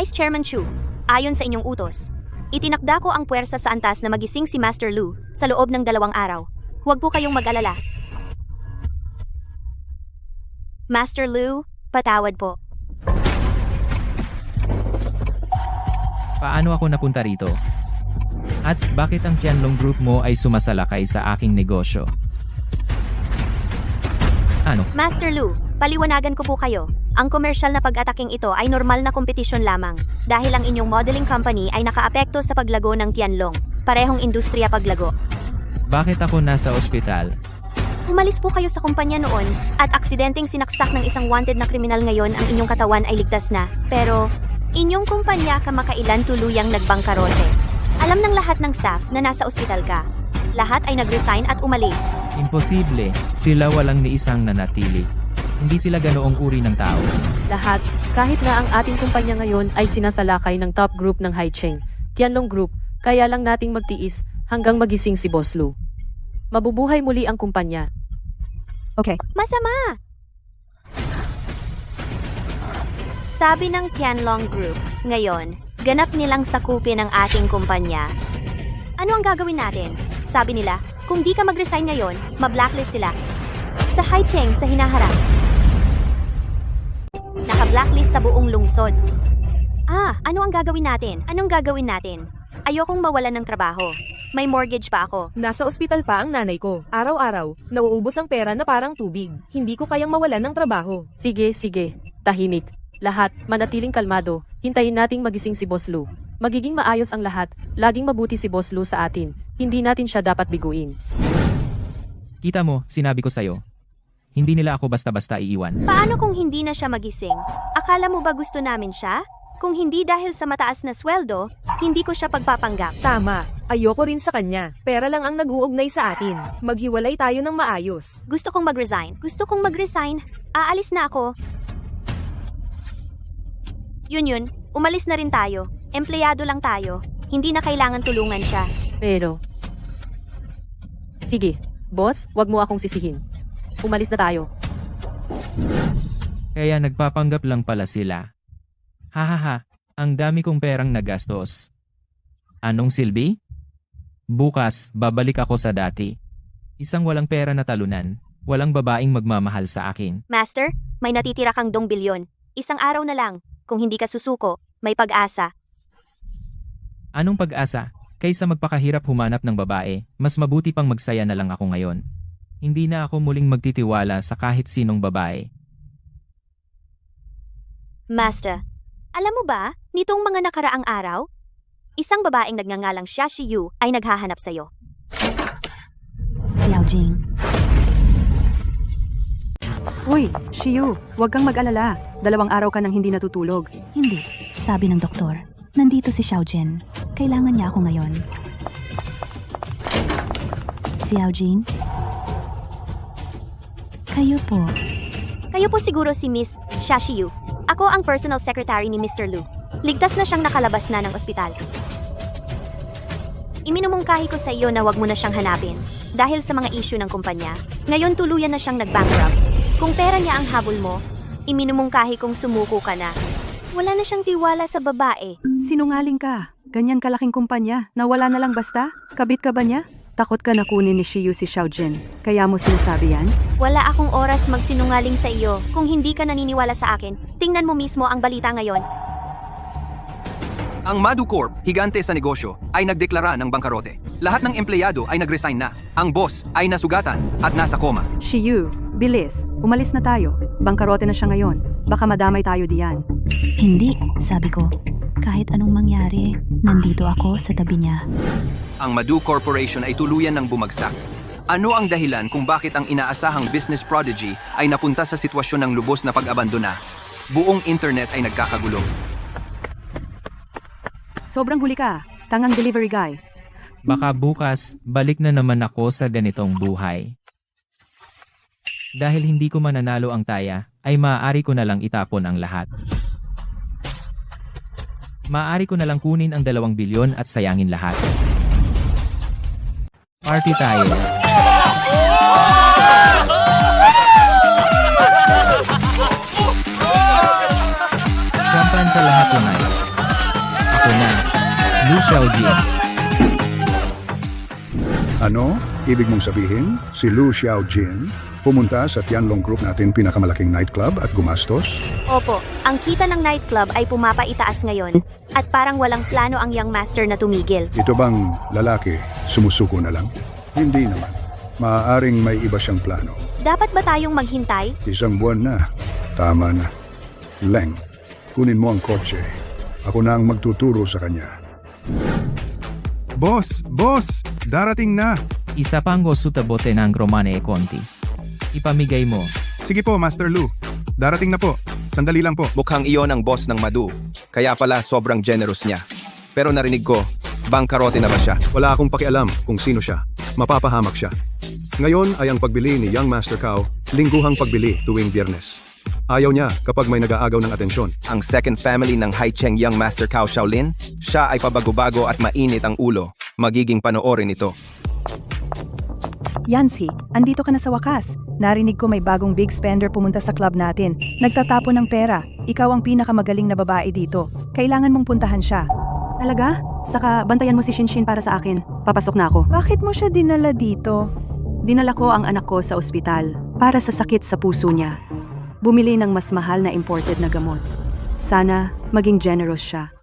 S6: Vice Chairman Chu, ayon sa inyong utos, itinakda ko ang puwersa sa antas na magising si Master Lu sa loob ng 2 araw. Huwag po kayong mag-alala. Master Lu, patawad po.
S1: Paano ako napunta rito? At bakit ang Tianlong Group mo ay sumasalakay sa aking negosyo? Ano?
S6: Master Lu, paliwanagan ko po kayo. Ang komersyal na pag-ataking ito ay normal na kompetisyon lamang dahil ang inyong modeling company ay nakaapekto sa paglago ng Tianlong, parehong industriya paglago.
S1: Bakit ako nasa ospital?
S6: Umalis po kayo sa kumpanya noon at aksidenteng sinaksak ng isang wanted na kriminal ngayon ang inyong katawan ay ligtas na. Pero, inyong kumpanya kamakailan tuluyang nagbangkarote. Alam ng lahat ng staff na nasa ospital ka. Lahat ay nag-resign at umalis.
S1: Imposible. Sila walang ni isang nanatili. Hindi sila ganoong uri ng tao.
S5: Lahat, kahit na ang ating kumpanya ngayon ay sinasalakay ng top group ng Haicheng, Tianlong Group, kaya lang nating magtiis hanggang magising si Boss Lu. Mabubuhay muli ang kumpanya.
S2: Okay.
S6: Masama! Sabi ng Tianlong Group, ngayon, ganap nilang sakupin ang ating kumpanya. Ano ang gagawin natin? Sabi nila, kung di ka mag-resign ngayon, ma-blacklist sila. Sa Haicheng sa hinaharap. Naka-blacklist sa buong lungsod. Ano ang gagawin natin? Anong gagawin natin? Ayokong mawalan ng trabaho. May mortgage pa ako.
S10: Nasa ospital pa ang nanay ko. Araw-araw, nauubos ang pera na parang tubig. Hindi ko kayang mawalan ng trabaho.
S5: Sige, tahimik. Lahat, manatiling kalmado. Hintayin nating magising si Boss Lu. Magiging maayos ang lahat. Laging mabuti si Boss Lu sa atin. Hindi natin siya dapat biguin.
S1: Kita mo, sinabi ko sa'yo. Hindi nila ako basta-basta iiwan.
S6: Paano kung hindi na siya magising? Akala mo ba gusto namin siya? Kung hindi dahil sa mataas na sweldo, hindi ko siya pagpapanggap.
S10: Tama. Ayoko rin sa kanya. Pera lang ang nag-uugnay sa atin. Maghiwalay tayo ng maayos.
S6: Gusto kong mag-resign. Aalis na ako. Yun. Umalis na rin tayo. Empleyado lang tayo. Hindi na kailangan tulungan siya.
S5: Pero, sige, boss, wag mo akong sisihin. Umalis na tayo.
S1: Kaya nagpapanggap lang pala sila. Hahaha, ang dami kong perang nagastos. Anong silbi? Bukas, babalik ako sa dati. Isang walang pera na talunan. Walang babaeng magmamahal sa akin.
S6: Master, may natitira kang 2 bilyon. Isang araw na lang. Kung hindi ka susuko, may pag-asa.
S1: Anong pag-asa? Kaysa magpakahirap humanap ng babae, mas mabuti pang magsaya na lang ako ngayon. Hindi na ako muling magtitiwala sa kahit sinong babae.
S6: Master, alam mo ba, nitong mga nakaraang araw, isang babaeng nagngangalang Xia Yu ay naghahanap sa'yo.
S12: Xiao Jing.
S4: Uy, Shiyu, huwag kang mag-alala. 2 araw ka nang hindi natutulog.
S12: Hindi. Sabi ng doktor, nandito si Xiao Jin. Kailangan niya ako ngayon. Xiao Jin? Kayo po.
S6: Kayo po siguro si Miss Xia Yu. Ako ang personal secretary ni Mr. Lu. Ligtas na siyang nakalabas na ng ospital. Iminumungkahi ko sa iyo na wag mo na siyang hanapin. Dahil sa mga issue ng kumpanya, ngayon tuluyan na siyang nag-bankrupt. Kung pera niya ang habol mo, iminumungkahi kong sumuko ka na. Wala na siyang tiwala sa babae.
S4: Sinungaling ka. Ganyan kalaking kumpanya. Nawala na lang basta? Kabit ka ba niya? Takot ka na kunin ni Shiyu si Xiao Jin. Kaya mo sinasabi yan?
S6: Wala akong oras magsinungaling sa iyo. Kung hindi ka naniniwala sa akin, tingnan mo mismo ang balita ngayon.
S9: Ang Madu Corp, higante sa negosyo, ay nagdeklara ng bangkarote. Lahat ng empleyado ay nag-resign na. Ang boss ay nasugatan at nasa koma.
S4: Shiyu, bilis. Umalis na tayo. Bangkarote na siya ngayon. Baka madamay tayo diyan.
S12: Hindi, sabi ko. Kahit anong mangyari, nandito ako sa tabi niya.
S9: Ang Madu Corporation ay tuluyan ng bumagsak. Ano ang dahilan kung bakit ang inaasahang business prodigy ay napunta sa sitwasyon ng lubos na pag-abandona? Buong internet ay nagkakagulo.
S4: Sobrang huli ka. Tangang delivery guy.
S1: Baka bukas, balik na naman ako sa ganitong buhay. Dahil hindi ko mananalo ang taya, ay maaari ko na lang itapon ang lahat. Maaari ko na lang kunin ang 2 bilyon at sayangin lahat. Party tayo. Champagne sa lahat tonight. Lu Xiaojin.
S7: Ano? Ibig mong sabihin, si Lu Xiaojin pumunta sa Tianlong Group natin pinakamalaking nightclub at gumastos?
S6: Opo, ang kita ng nightclub ay pumapaitaas ngayon. At parang walang plano ang young master na tumigil.
S7: Ito bang lalaki sumusuko na lang? Hindi naman. Maaaring may iba siyang plano.
S6: Dapat ba tayong maghintay?
S7: Isang buwan na. Tama na. Leng, kunin mo ang kotse. Ako na ang magtuturo sa kanya.
S3: Boss! Boss! Darating na!
S1: Isa pang gosuta bote ng Romane e Conti. Ipamigay mo.
S3: Sige po, Master Lu. Darating na po. Sandali lang po. Mukhang iyon ang boss ng Madu. Kaya pala sobrang generous niya. Pero narinig ko, bangkarote na ba siya?
S7: Wala akong pakialam kung sino siya. Mapapahamak siya. Ngayon ay ang pagbili ni Young Master Cao, lingguhang pagbili tuwing Biyernes. Ayaw niya kapag may nag-aagaw ng atensyon.
S3: Ang second family ng Haicheng Young Master Cao Shaolin, siya ay pabago-bago at mainit ang ulo. Magiging panoorin ito.
S2: Yancy, andito ka na sa wakas. Narinig ko may bagong big spender pumunta sa club natin. Nagtatapon ng pera. Ikaw ang pinakamagaling na babae dito. Kailangan mong puntahan siya.
S4: Talaga? Saka bantayan mo si Shinshin para sa akin. Papasok na ako.
S2: Bakit mo siya dinala dito?
S4: Dinala ko ang anak ko sa ospital para sa sakit sa puso niya. Bumili ng mas mahal na imported na gamot. Sana maging generous siya.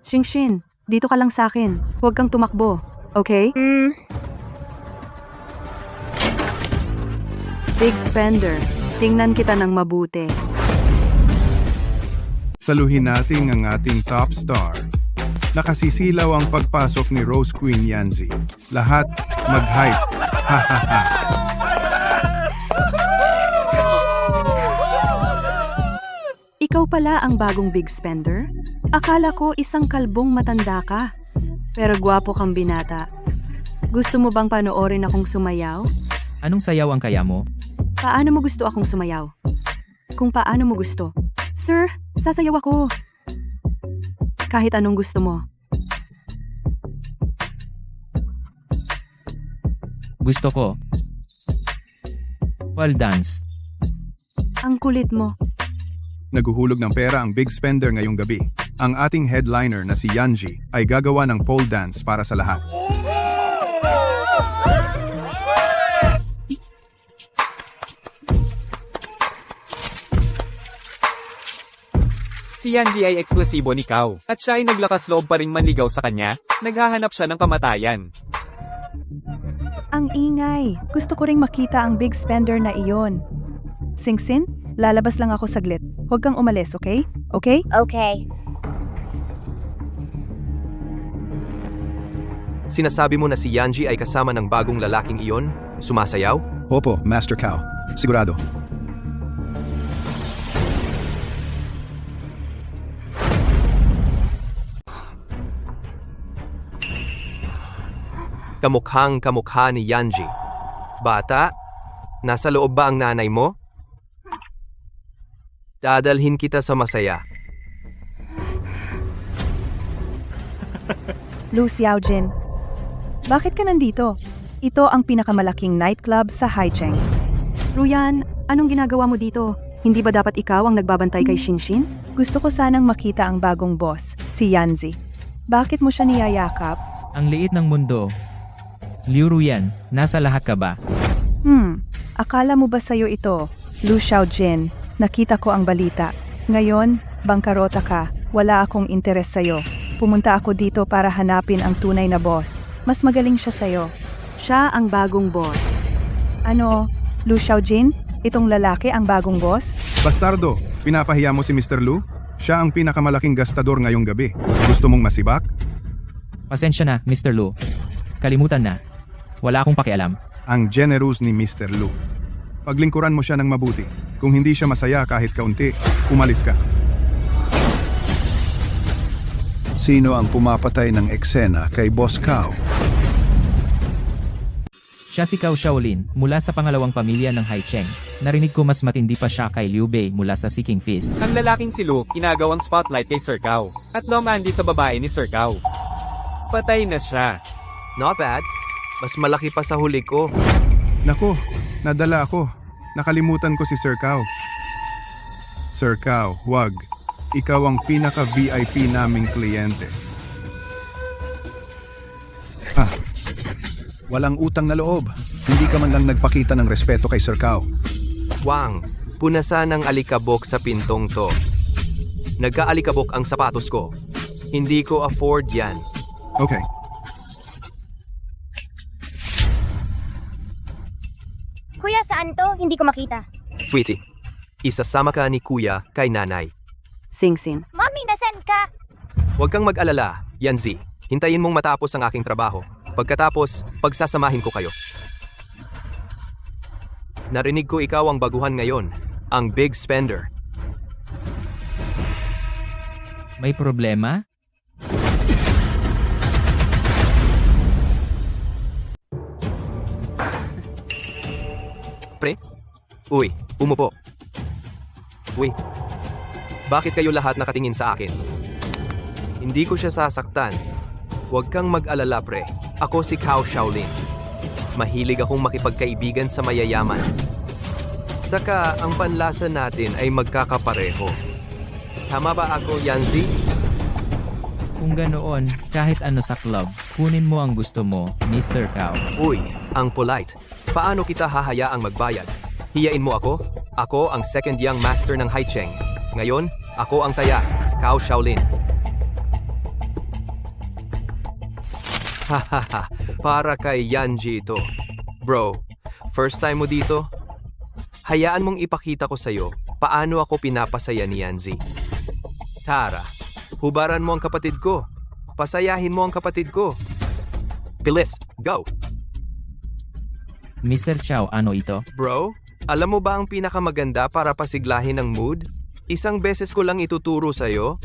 S4: Shinshin, dito ka lang sa akin. Huwag kang tumakbo. Okay? Big spender, tingnan kita ng mabuti.
S3: Saluhin natin ang ating top star. Nakasisilaw ang pagpasok ni Rose Queen Yanzi. Lahat mag-hype. Ha ha ha.
S4: Ikaw pala ang bagong big spender? Akala ko isang kalbong matanda ka. Pero gwapo kang binata. Gusto mo bang panoorin akong sumayaw?
S1: Anong sayaw ang kaya mo?
S4: Paano mo gusto akong sumayaw? Kung paano mo gusto. Sir, sasayaw ako. Kahit anong gusto mo.
S1: Gusto ko. Pole dance.
S4: Ang kulit mo.
S3: Naguhulog ng pera ang big spender ngayong gabi. Ang ating headliner na si Yanji ay gagawa ng pole dance para sa lahat.
S11: Si Yanji ay eksklusibo ni Cao, at siya ay naglakas loob pa ring manligaw sa kanya, naghahanap siya ng kamatayan.
S2: Ang ingay. Gusto ko ring makita ang big spender na iyon. Singsin, lalabas lang ako saglit. Huwag kang umalis, okay? Okay?
S6: Okay.
S9: Sinasabi mo na si Yanji ay kasama ng bagong lalaking iyon? Sumasayaw?
S7: Opo, Master Cao. Sigurado.
S9: Kamukhang kamukha ni Yanji. Bata, nasa loob ba ang nanay mo? Dadalhin kita sa masaya.
S2: Lu Xiaojin, bakit ka nandito? Ito ang pinakamalaking nightclub sa Haicheng.
S4: Ruyan, anong ginagawa mo dito? Hindi ba dapat ikaw ang nagbabantay kay Shinshin?
S2: Gusto ko sanang makita ang bagong boss, si Yanzi. Bakit mo siya niyayakap?
S1: Ang liit ng mundo. Liu Ruyan, nasa lahat ka ba?
S2: Akala mo ba sa'yo ito? Lu Xiaojin, nakita ko ang balita. Ngayon, bangkarota ka. Wala akong interes sa'yo. Pumunta ako dito para hanapin ang tunay na boss. Mas magaling siya sa'yo.
S4: Siya ang bagong boss.
S2: Ano, Lu Xiaojin? Itong lalaki ang bagong boss?
S3: Bastardo, pinapahiya mo si Mr. Lu? Siya ang pinakamalaking gastador ngayong gabi. Gusto mong masibak?
S1: Pasensya na, Mr. Lu. Kalimutan na. Wala akong pakialam.
S3: Ang generous ni Mr. Lu. Paglingkuran mo siya ng mabuti. Kung hindi siya masaya kahit kaunti, umalis ka.
S7: Sino ang pumapatay ng eksena kay Boss Cao?
S1: Siya si Cao Shaolin, mula sa pangalawang pamilya ng Haicheng. Narinig ko mas matindi pa siya kay Liu Bei mula sa Seeking Fist.
S11: Ang lalaking si Lu, ginagawang spotlight kay Sir Cao, at lumandi sa babae ni Sir Cao. Patay na siya.
S9: Not bad. Mas malaki pa sa huli ko.
S3: Nako, nadala ako. Nakalimutan ko si Sir Cao. Sir Cao, wag. Ikaw ang pinaka-VIP naming kliyente.
S7: Walang utang na loob. Hindi ka man lang nagpakita ng respeto kay Sir Cao.
S9: Wang, punasan ng alikabok sa pintong to. Nagkaalikabok ang sapatos ko. Hindi ko afford yan.
S7: Okay.
S6: Kuya, saan to? Hindi ko makita.
S9: Sweetie, isasama ka ni Kuya kay Nanay.
S4: Sing-sin.
S6: Mami, nasan ka?
S9: Huwag kang mag-alala, Yanzi. Hintayin mong matapos ang aking trabaho. Pagkatapos, pagsasamahin ko kayo. Narinig ko ikaw ang baguhan ngayon, ang big spender.
S1: May problema?
S9: Pre? Uy, umupo. Uy, bakit kayo lahat nakatingin sa akin? Hindi ko siya sasaktan. Huwag kang mag-alala, pre. Ako si Cao Shaolin. Mahilig akong makipagkaibigan sa mayayaman. Saka, ang panlasa natin ay magkakapareho. Tama ba ako, Yanzi?
S1: Kung ganoon, kahit ano sa club, kunin mo ang gusto mo, Mr. Cao.
S9: Uy, ang polite. Paano kita hahayaang magbayad? Hiyain mo ako? Ako ang second young master ng Haicheng. Ngayon, ako ang taya, Cao Shaolin. Hahaha, para kay Yanji ito. Bro, first time mo dito? Hayaan mong ipakita ko sa'yo paano ako pinapasaya ni Yanzi. Tara, hubaran mo ang kapatid ko. Pasayahin mo ang kapatid ko. Bilis, go!
S1: Mr. Chow, ano ito?
S9: Bro, alam mo ba ang pinakamaganda para pasiglahin ang mood? Isang beses ko lang ituturo sa'yo.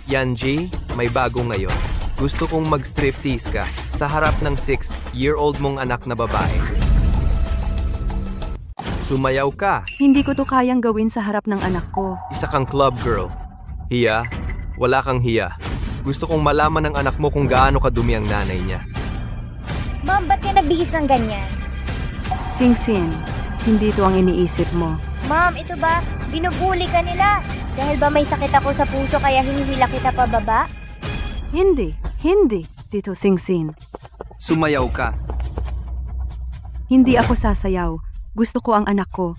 S9: Yanji, may bago ngayon. Gusto kong mag-striptease ka sa harap ng 6-year-old mong anak na babae. Sumayaw ka.
S4: Hindi ko to kayang gawin sa harap ng anak ko.
S9: Isa kang club girl. Hiya? Wala kang hiya. Gusto kong malaman ng anak mo kung gaano kadumi ang nanay niya.
S6: Ma'am, ba't ka nagbihis ng ganyan?
S4: Sing-sin, hindi to ang iniisip mo.
S6: Ma'am, ito ba? Binubuli ka nila. Dahil ba may sakit ako sa puso kaya hinihila kita pababa?
S4: Hindi, Tito Sing-sin.
S9: Sumayaw ka.
S4: Hindi ako sasayaw. Gusto ko ang anak ko.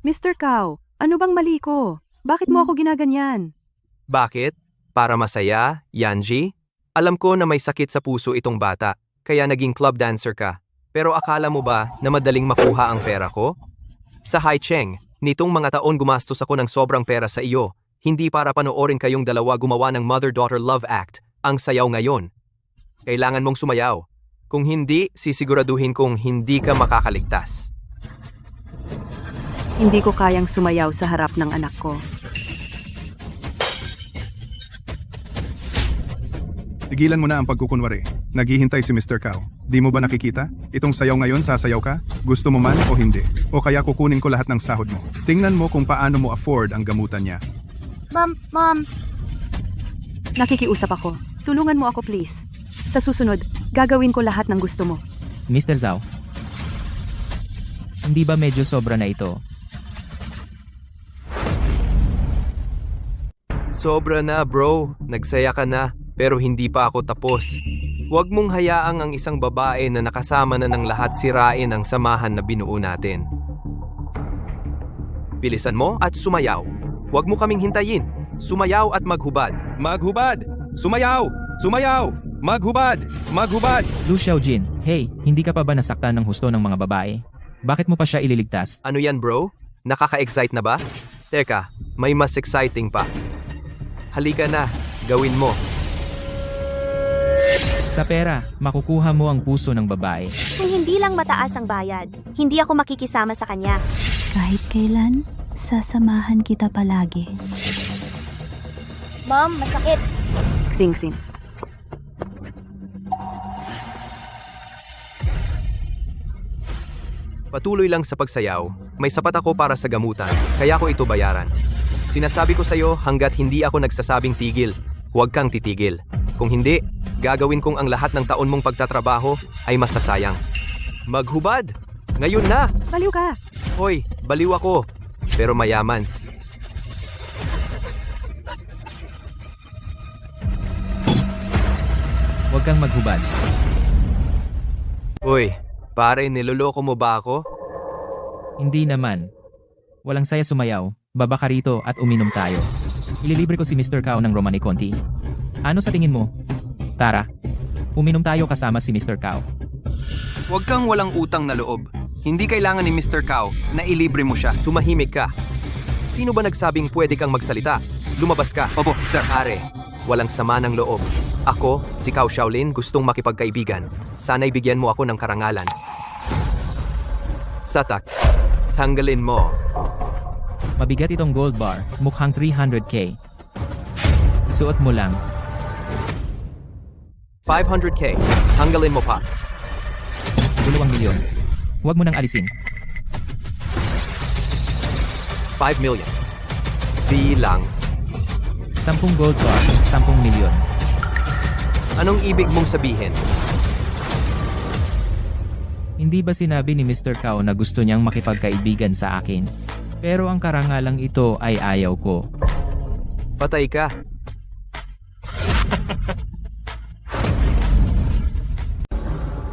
S4: Mr. Cao, ano bang mali ko? Bakit mo ako ginaganyan?
S9: Bakit? Para masaya, Yanji? Alam ko na may sakit sa puso itong bata, kaya naging club dancer ka. Pero akala mo ba na madaling makuha ang pera ko? Sa Haicheng, nitong mga taon gumastos ako ng sobrang pera sa iyo, hindi para panoorin kayong dalawa gumawa ng mother-daughter love act, ang sayaw ngayon. Kailangan mong sumayaw. Kung hindi, sisiguraduhin kong hindi ka makakaligtas.
S4: Hindi ko kayang sumayaw sa harap ng anak ko.
S7: Tigilan mo na ang pagkukunwari. Naghihintay si Mr. Cao. Di mo ba nakikita? Itong sayaw ngayon, sasayaw ka? Gusto mo man o hindi? O kaya kukunin ko lahat ng sahod mo. Tingnan mo kung paano mo afford ang gamutan niya.
S6: Ma'am.
S4: Nakikiusap ako. Tulungan mo ako please. Sa susunod, gagawin ko lahat ng gusto mo.
S1: Mr. Zhao. Hindi ba medyo sobra na ito?
S9: Sobra na, bro. Nagsaya ka na, pero hindi pa ako tapos. Huwag mong hayaang ang isang babae na nakasama na ng lahat sirain ang samahan na binuo natin. Bilisan mo at sumayaw. Huwag mo kaming hintayin. Sumayaw at maghubad.
S3: Maghubad! Sumayaw! Sumayaw! Maghubad! Maghubad!
S1: Lu Xiaojin, hey, hindi ka pa ba nasaktan ng husto ng mga babae? Bakit mo pa siya ililigtas?
S9: Ano yan, bro? Nakaka-excite na ba? Teka, may mas exciting pa. Halika na, gawin mo.
S1: Sa pera, makukuha mo ang puso ng babae.
S6: Kung hindi lang mataas ang bayad, hindi ako makikisama sa kanya.
S12: Kahit kailan, sasamahan kita palagi.
S6: Ma'am, masakit.
S4: Sing-sin.
S9: Patuloy lang sa pagsayaw, may sapat ako para sa gamutan, kaya ko ito bayaran. Sinasabi ko sa'yo hanggat hindi ako nagsasabing tigil, huwag kang titigil. Kung hindi, gagawin kong ang lahat ng taon mong pagtatrabaho ay masasayang. Maghubad! Ngayon na!
S4: Baliw ka!
S9: Hoy, baliw ako, pero mayaman.
S1: Huwag kang maghubad.
S9: Uy, pare, niloloko mo ba ako?
S1: Hindi naman. Walang saya sumayaw, baba ka rito at uminom tayo. Ililibre ko si Mr. Cow ng Romani Conti. Ano sa tingin mo? Tara, uminom tayo kasama si Mr. Cow.
S3: Huwag kang walang utang na loob. Hindi kailangan ni Mr. Cow na ilibre mo siya.
S9: Tumahimik ka. Sino ba nagsabing pwede kang magsalita? Lumabas ka.
S3: Opo, sir.
S9: Pare, walang sama ng loob. Ako, si Cao Shaolin, gustong makipagkaibigan. Sana'y bigyan mo ako ng karangalan. Satak, tanggalin mo.
S1: Mabigat itong gold bar, mukhang 300k. Suot mo lang.
S9: 500k, tanggalin mo pa.
S1: 2 milyon. Huwag mo nang alisin.
S9: 5 million. Silang.
S1: 10 gold bar, 10 milyon.
S9: Anong ibig mong sabihin?
S1: Hindi ba sinabi ni Mr. Cow na gusto niyang makipagkaibigan sa akin? Pero ang karangalang ito ay ayaw ko.
S9: Patay ka.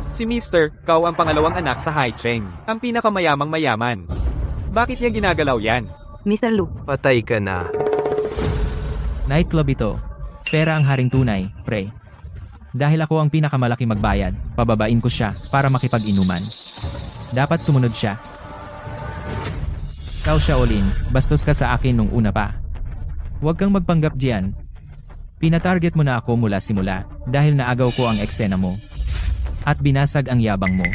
S11: Si Mr. Cow ang pangalawang anak sa Hai Cheng, ang pinakamayamang mayaman. Bakit niya ginagalaw yan?
S4: Mr. Lu,
S9: Patay ka na.
S1: Nightclub ito. Pera ang haring tunay, pre. Dahil ako ang pinakamalaki magbayad, pababain ko siya para makipag-inuman. Dapat sumunod siya. Cao Shaolin, bastos ka sa akin nung una pa. Huwag kang magpanggap diyan. Pinatarget mo na ako mula simula, dahil naagaw ko ang eksena mo. At binasag ang yabang mo.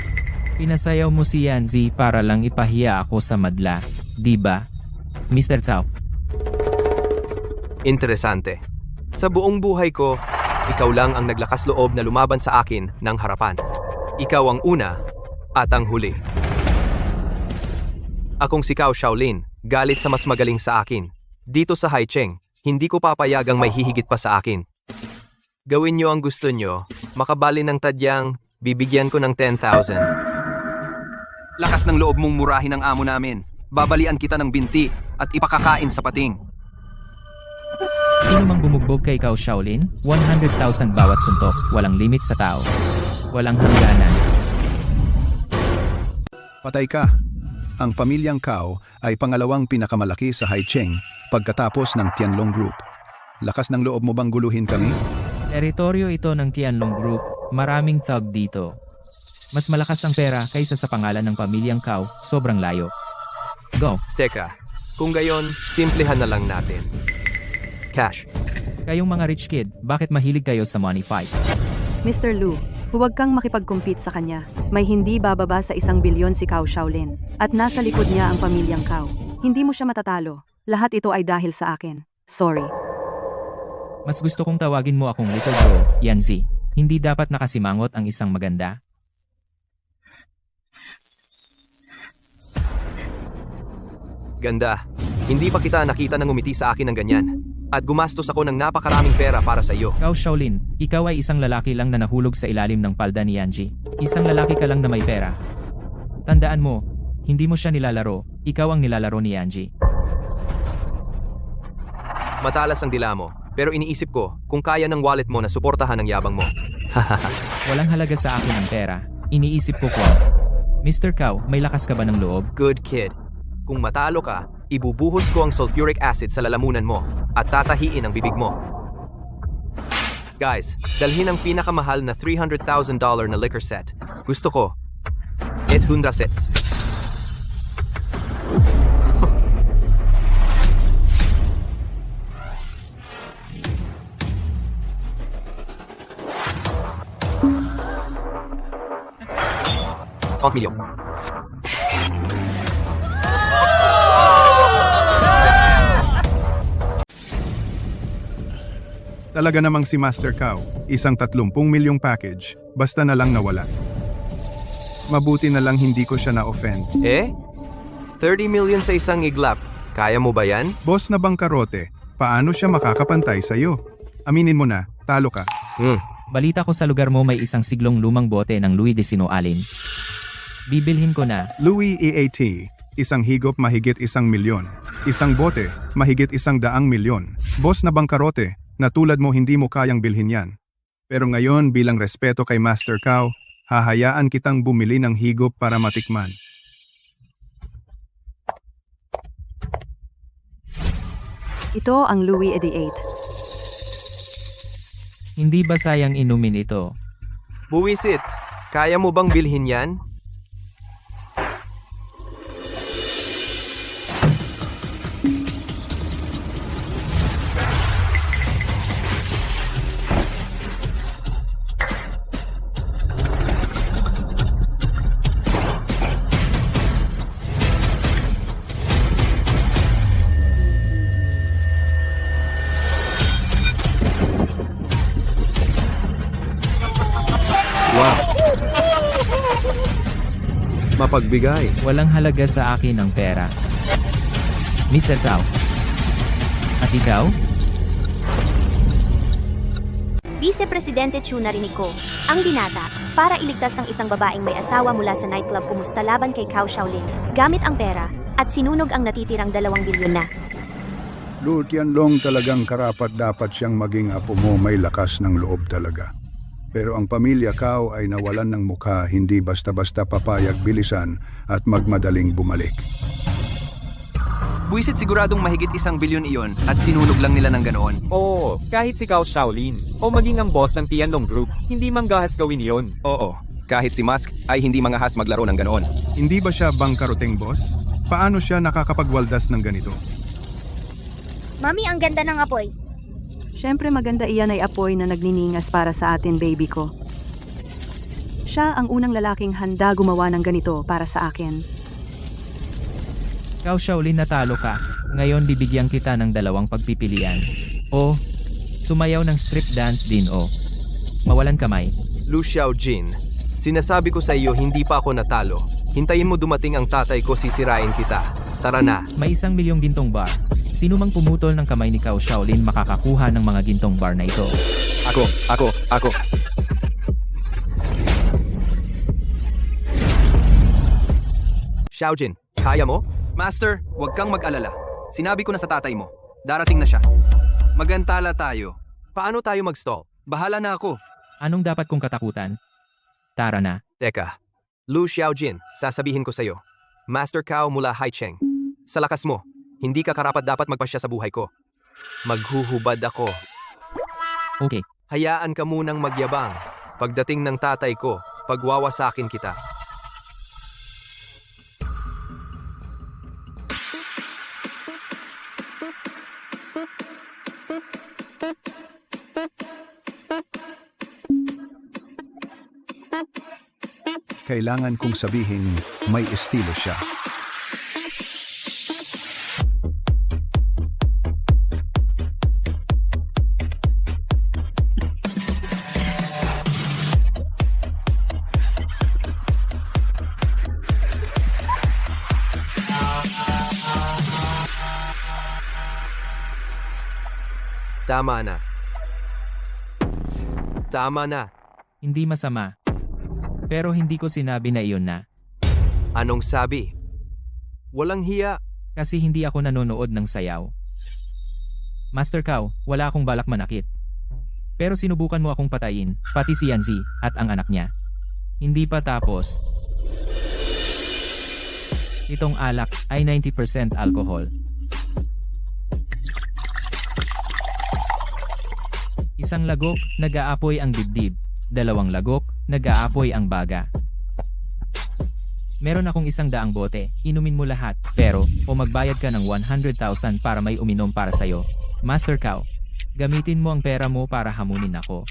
S1: Pinasayaw mo si Yanzi para lang ipahiya ako sa madla, di ba? Mr. Cao.
S9: Interesante. Sa buong buhay ko, ikaw lang ang naglakas loob na lumaban sa akin ng harapan. Ikaw ang una at ang huli. Akong si Cao Shaolin, galit sa mas magaling sa akin. Dito sa Hai Cheng, hindi ko papayagang may hihigit pa sa akin. Gawin nyo ang gusto nyo, makabali ng tadyang, bibigyan ko ng 10,000.
S3: Lakas ng loob mong murahin ang amo namin. Babalian kita ng binti at ipakakain sa pating.
S1: Sino mang bumugbog kay Cao Shaolin? 100,000 bawat suntok, walang limit sa tao. Walang hangganan.
S7: Patay ka. Ang pamilyang Cao ay pangalawang pinakamalaki sa Hai Cheng pagkatapos ng Tianlong Group. Lakas ng loob mo bang guluhin kami?
S1: Teritoryo ito ng Tianlong Group, maraming thug dito. Mas malakas ang pera kaysa sa pangalan ng pamilyang Cao, sobrang layo. Go!
S9: Teka, kung gayon, simplehan na lang natin. Cash.
S1: Kayong mga rich kid, bakit mahilig kayo sa money fights?
S4: Mr. Lu, huwag kang makipag-compete sa kanya. May hindi bababa sa 1 bilyon si Cao Shaolin. At nasa likod niya ang pamilyang Cao. Hindi mo siya matatalo. Lahat ito ay dahil sa akin. Sorry.
S1: Mas gusto kong tawagin mo akong little bro, Yanzi. Hindi dapat nakasimangot ang isang maganda.
S9: Ganda. Hindi pa kita nakita nang umiti sa akin ng ganyan. At gumastos ako ng napakaraming pera para sa iyo.
S1: Cao Shaolin, ikaw ay isang lalaki lang na nahulog sa ilalim ng palda ni Yanji. Isang lalaki ka lang na may pera. Tandaan mo, hindi mo siya nilalaro, ikaw ang nilalaro ni Yanji.
S9: Matalas ang dila mo, pero iniisip ko kung kaya ng wallet mo na suportahan ang yabang mo.
S1: Walang halaga sa akin ang pera. Iniisip ko kung, Mr. Cao, may lakas ka ba ng loob?
S9: Good kid. Kung matalo ka, ibubuhos ko ang sulfuric acid sa lalamunan mo at tatahiin ang bibig mo. Guys, dalhin ang pinakamahal na $300,000 na liquor set. Gusto ko, 800 sets. $1 million.
S7: Talaga namang si Master Cow, isang 30 milyong package, basta na lang nawala. Mabuti na lang hindi ko siya na-offend.
S9: 30 million sa isang iglap. Kaya mo ba yan?
S7: Boss na bangkarote, paano siya makakapantay sa'yo? Aminin mo na, talo ka.
S1: Balita ko sa lugar mo may isang siglong lumang bote ng Louis XIX alin. Bibilhin ko na.
S7: Louis EAT, isang higop mahigit 1 milyon. Isang bote, mahigit 100 milyon. Boss na bangkarote, na tulad mo hindi mo kayang bilhin yan. Pero ngayon bilang respeto kay Master Cow, hahayaan kitang bumili ng higop para matikman.
S4: Ito ang Louis XVIII.
S1: Hindi ba sayang inumin ito?
S9: Buwisit, kaya mo bang bilhin yan?
S3: Wow! Mapagbigay.
S1: Walang halaga sa akin ang pera. Mr. Chow. At ikaw?
S6: Vice Presidente Chu narinig ko, ang binata, para iligtas ang isang babaeng may asawa mula sa nightclub kumusta laban kay Cao Shaolin, gamit ang pera, at sinunog ang natitirang 2 bilyon na.
S7: Lu Tianlong, talagang karapat dapat siyang maging apo mo, may lakas ng loob talaga. Pero ang pamilya Cao ay nawalan ng mukha, hindi basta-basta papayag bilisan at magmadaling bumalik.
S3: Buisit siguradong mahigit 1 bilyon iyon at sinunog lang nila ng ganoon.
S11: Oo, kahit si Cao Shaolin o maging ang boss ng Tianlong Group, hindi manggahas gawin iyon.
S3: Oo, kahit si Musk ay hindi mangahas maglaro ng ganoon.
S7: Hindi ba siya bangkaroteng boss? Paano siya nakakapagwaldas ng ganito?
S6: Mami, ang ganda ng apoy.
S4: Siyempre maganda iyan ay apoy na nagniningas para sa atin, baby ko. Siya ang unang lalaking handa gumawa ng ganito para sa akin.
S1: Cao Shaolin, natalo ka. Ngayon bibigyan kita ng 2 pagpipilian. O, sumayaw ng strip dance din o mawalan kamay.
S9: Lu Xiaojin, sinasabi ko sa iyo hindi pa ako natalo. Hintayin mo dumating ang tatay ko, sisirain kita. Tara na.
S1: May 1 milyong gintong bar. Sino mang pumutol ng kamay ni Cao Shaolin makakakuha ng mga gintong bar na ito.
S3: Ako.
S9: Xiaojin, kaya mo?
S3: Master, huwag kang mag-alala. Sinabi ko na sa tatay mo. Darating na siya. Magantala tayo.
S9: Paano tayo mag-stall?
S3: Bahala na ako.
S1: Anong dapat kong katakutan? Tara na.
S9: Teka, Lu Xiaojin, sasabihin ko sa'yo. Master Cao mula Haicheng. Sa lakas mo, hindi ka karapat dapat magpasya sa buhay ko. Maghuhubad ako.
S1: Okay.
S9: Hayaan ka munang magyabang. Pagdating ng tatay ko, pagwawasakin kita.
S7: Kailangan kong sabihin, may estilo siya.
S9: Tama na. Tama na.
S1: Hindi masama. Pero hindi ko sinabi na iyon na.
S9: Anong sabi? Walang hiya.
S1: Kasi hindi ako nanonood ng sayaw. Master Cao, wala akong balak manakit. Pero sinubukan mo akong patayin, pati si Yanzi at ang anak niya. Hindi pa tapos. Itong alak ay 90% alcohol. Isang lagok, nag-aapoy ang dibdib. 2 lagok, nag-aapoy ang baga. Meron akong 100 bote, inumin mo lahat, pero, o magbayad ka ng 100,000 para may uminom para sa'yo. Master Cao, gamitin mo ang pera mo para hamunin ako.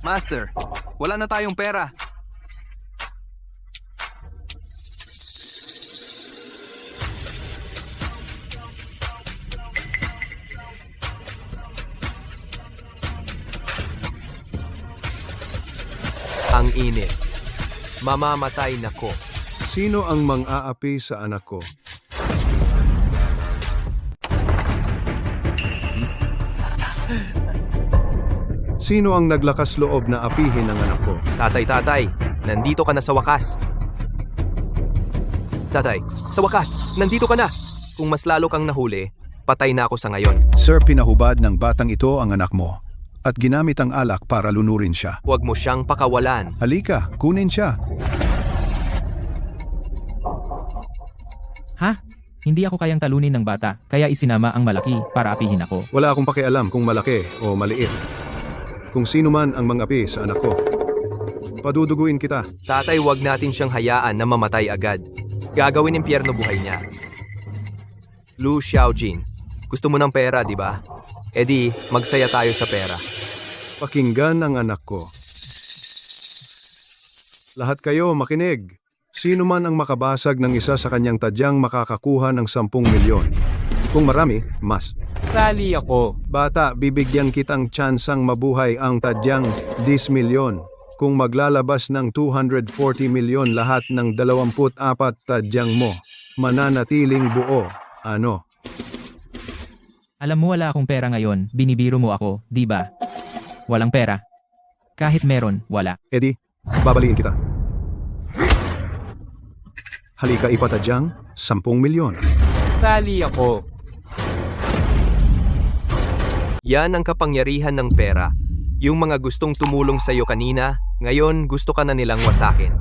S3: Master, wala na tayong pera.
S9: Ang init. Mamamatay na ko.
S7: Sino ang mang-aapi sa anak ko? Sino ang naglakas loob na apihin ang anak ko?
S9: Tatay, nandito ka na sa wakas. Tatay, sa wakas, nandito ka na. Kung mas lalo kang nahuli, patay na ako sa ngayon.
S7: Sir, pinahubad ng batang ito ang anak mo. at ginamit ang alak para lunurin siya.
S9: Huwag mo siyang pakawalan.
S7: Halika, kunin siya.
S1: Ha? Hindi ako kayang talunin ng bata, kaya isinama ang malaki para apihin ako.
S7: Wala akong pakialam kung malaki o maliit. Kung sino man ang mangapi sa anak ko. Paduduguin kita.
S9: Tatay, huwag natin siyang hayaan na mamatay agad. Gagawin impyerno buhay niya. Lu Xiaojin, gusto mo ng pera, di ba? E di, magsaya tayo sa pera.
S7: Pakinggan ang anak ko. Lahat kayo makinig. Sino man ang makabasag ng isa sa kanyang tadyang makakakuha ng 10 milyon. Kung marami, mas.
S11: Sali ako.
S7: Bata, bibigyan kitang tsansang mabuhay ang tadyang 10 milyon. Kung maglalabas ng 240 milyon lahat ng 24 tadyang mo, mananatiling buo. Ano?
S1: Alam mo wala akong pera ngayon, binibiro mo ako, di ba? Walang pera. Kahit meron, wala.
S7: Eddie, babaliin kita. Halika ipatadyang 10 milyon.
S11: Sali ako.
S9: Yan ang kapangyarihan ng pera. Yung mga gustong tumulong sa'yo kanina, ngayon gusto ka na nilang wasakin.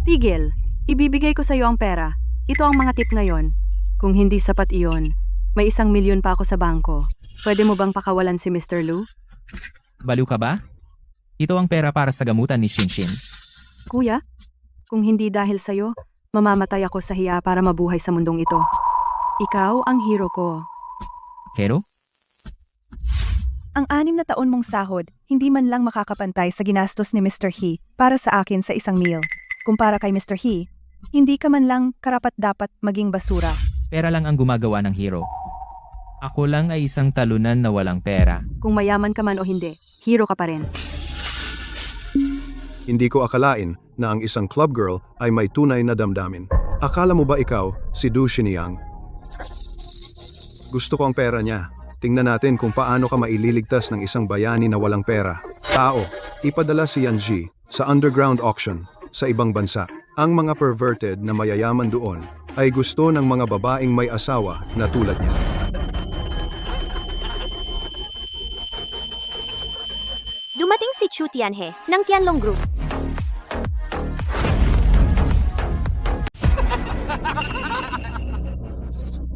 S4: Tigil, ibibigay ko sa'yo ang pera. Ito ang mga tip ngayon. Kung hindi sapat iyon, may 1 milyon pa ako sa bangko. Pwede mo bang pakawalan si Mr. Lu?
S1: Baliw ka ba? Ito ang pera para sa gamutan ni Shinshin.
S4: Kuya, kung hindi dahil sa'yo, mamamatay ako sa hiya para mabuhay sa mundong ito. Ikaw ang hero ko.
S1: Hero?
S2: Ang 6 na taon mong sahod, hindi man lang makakapantay sa ginastos ni Mr. He para sa akin sa isang meal. Kumpara kay Mr. He, hindi ka man lang karapat-dapat maging basura.
S1: Pera lang ang gumagawa ng hero. Ako lang ay isang talunan na walang pera.
S4: Kung mayaman ka man o hindi, hero ka pa rin.
S7: Hindi ko akalain na ang isang club girl ay may tunay na damdamin. Akala mo ba ikaw, si Du Xiniang? Gusto ko ang pera niya. Tingnan natin kung paano ka maililigtas ng isang bayani na walang pera. Tao, ipadala si Yan Ji sa underground auction sa ibang bansa. Ang mga perverted na mayayaman doon ay gusto ng mga babaeng may asawa na tulad niya.
S6: Dumating si Chu Tianhe ng Tianlong Group.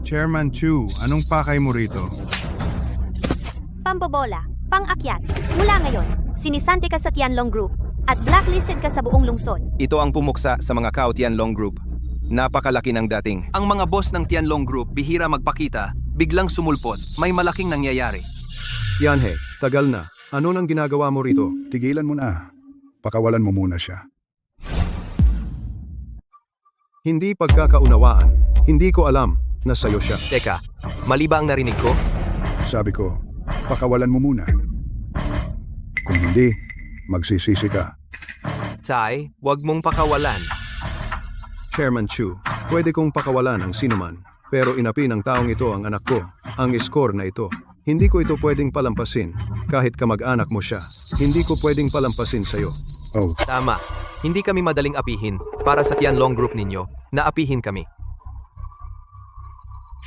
S13: Chairman Chu, anong pakay mo rito?
S6: Pambobola, pang-akyat. Mula ngayon, sinisante ka sa Tianlong Group at blacklisted ka sa buong lungsod.
S3: Ito ang pumuksa sa mga Kao Tianlong Group. Napakalaki ng dating.
S9: Ang mga boss ng Tianlong Group bihira magpakita, biglang sumulpot, may malaking nangyayari.
S7: Yanhe, tagal na. Ano nang ginagawa mo rito?
S14: Tigilan mo na. Pakawalan mo muna siya.
S7: Hindi pagkakaunawaan. Hindi ko alam na sayo siya.
S9: Teka, mali ba ang narinig ko?
S14: Sabi ko, pakawalan mo muna. Kung hindi, magsisisi ka.
S9: Tay, wag mong pakawalan.
S7: Chairman Chu, pwede kong pakawalan ang sinuman. Pero inapi ng taong ito ang anak ko, ang score na ito. Hindi ko ito pwedeng palampasin, kahit kamag-anak mo siya. Hindi ko pwedeng palampasin sa'yo.
S14: Oh.
S9: Tama, hindi kami madaling apihin. Para sa Tianlong Group ninyo, naapihin kami.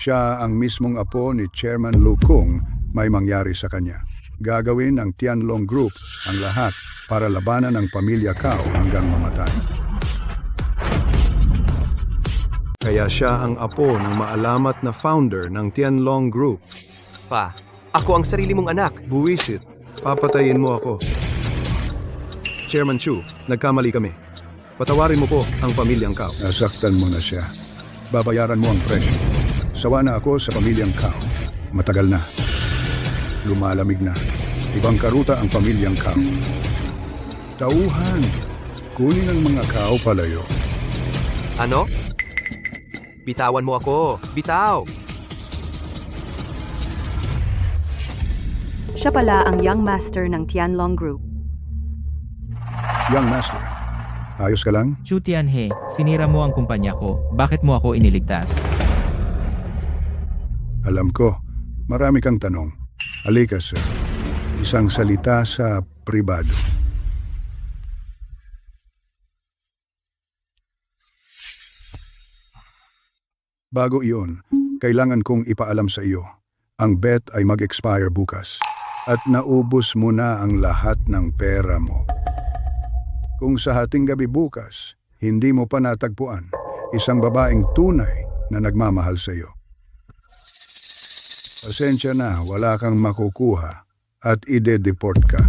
S14: Siya ang mismong apo ni Chairman Lu Kung, may mangyari sa kanya. Gagawin ng Tianlong Group ang lahat para labanan ang pamilya Kao hanggang mamatay.
S7: Kaya siya ang apo ng maalamat na founder ng Tianlong Group.
S9: Pa, ako ang sarili mong anak.
S7: Buwisit, papatayin mo ako. Chairman Chu, nagkamali kami. Patawarin mo po ang pamilyang Kao.
S14: Nasaktan mo na siya. Babayaran mo ang presyo. Sawa na ako sa pamilyang Kao. Matagal na. Lumalamig na. Ibang karuta ang pamilyang Kao. Tauhan. Kunin ang mga Kao palayo.
S9: Ano? Bitawan mo ako. Bitaw!
S4: Siya pala ang young master ng Tianlong Group.
S14: Young master, ayos ka lang?
S1: Chu Tianhe, sinira mo ang kumpanya ko. Bakit mo ako iniligtas?
S14: Alam ko, marami kang tanong. Halika sir, isang salita sa pribado. Bago iyon, kailangan kong ipaalam sa iyo. Ang bet ay mag-expire bukas. At naubos mo na ang lahat ng pera mo. Kung sa hating gabi bukas, hindi mo pa natagpuan isang babaeng tunay na nagmamahal sa iyo. Pasensya na, wala kang makukuha at ide-deport ka.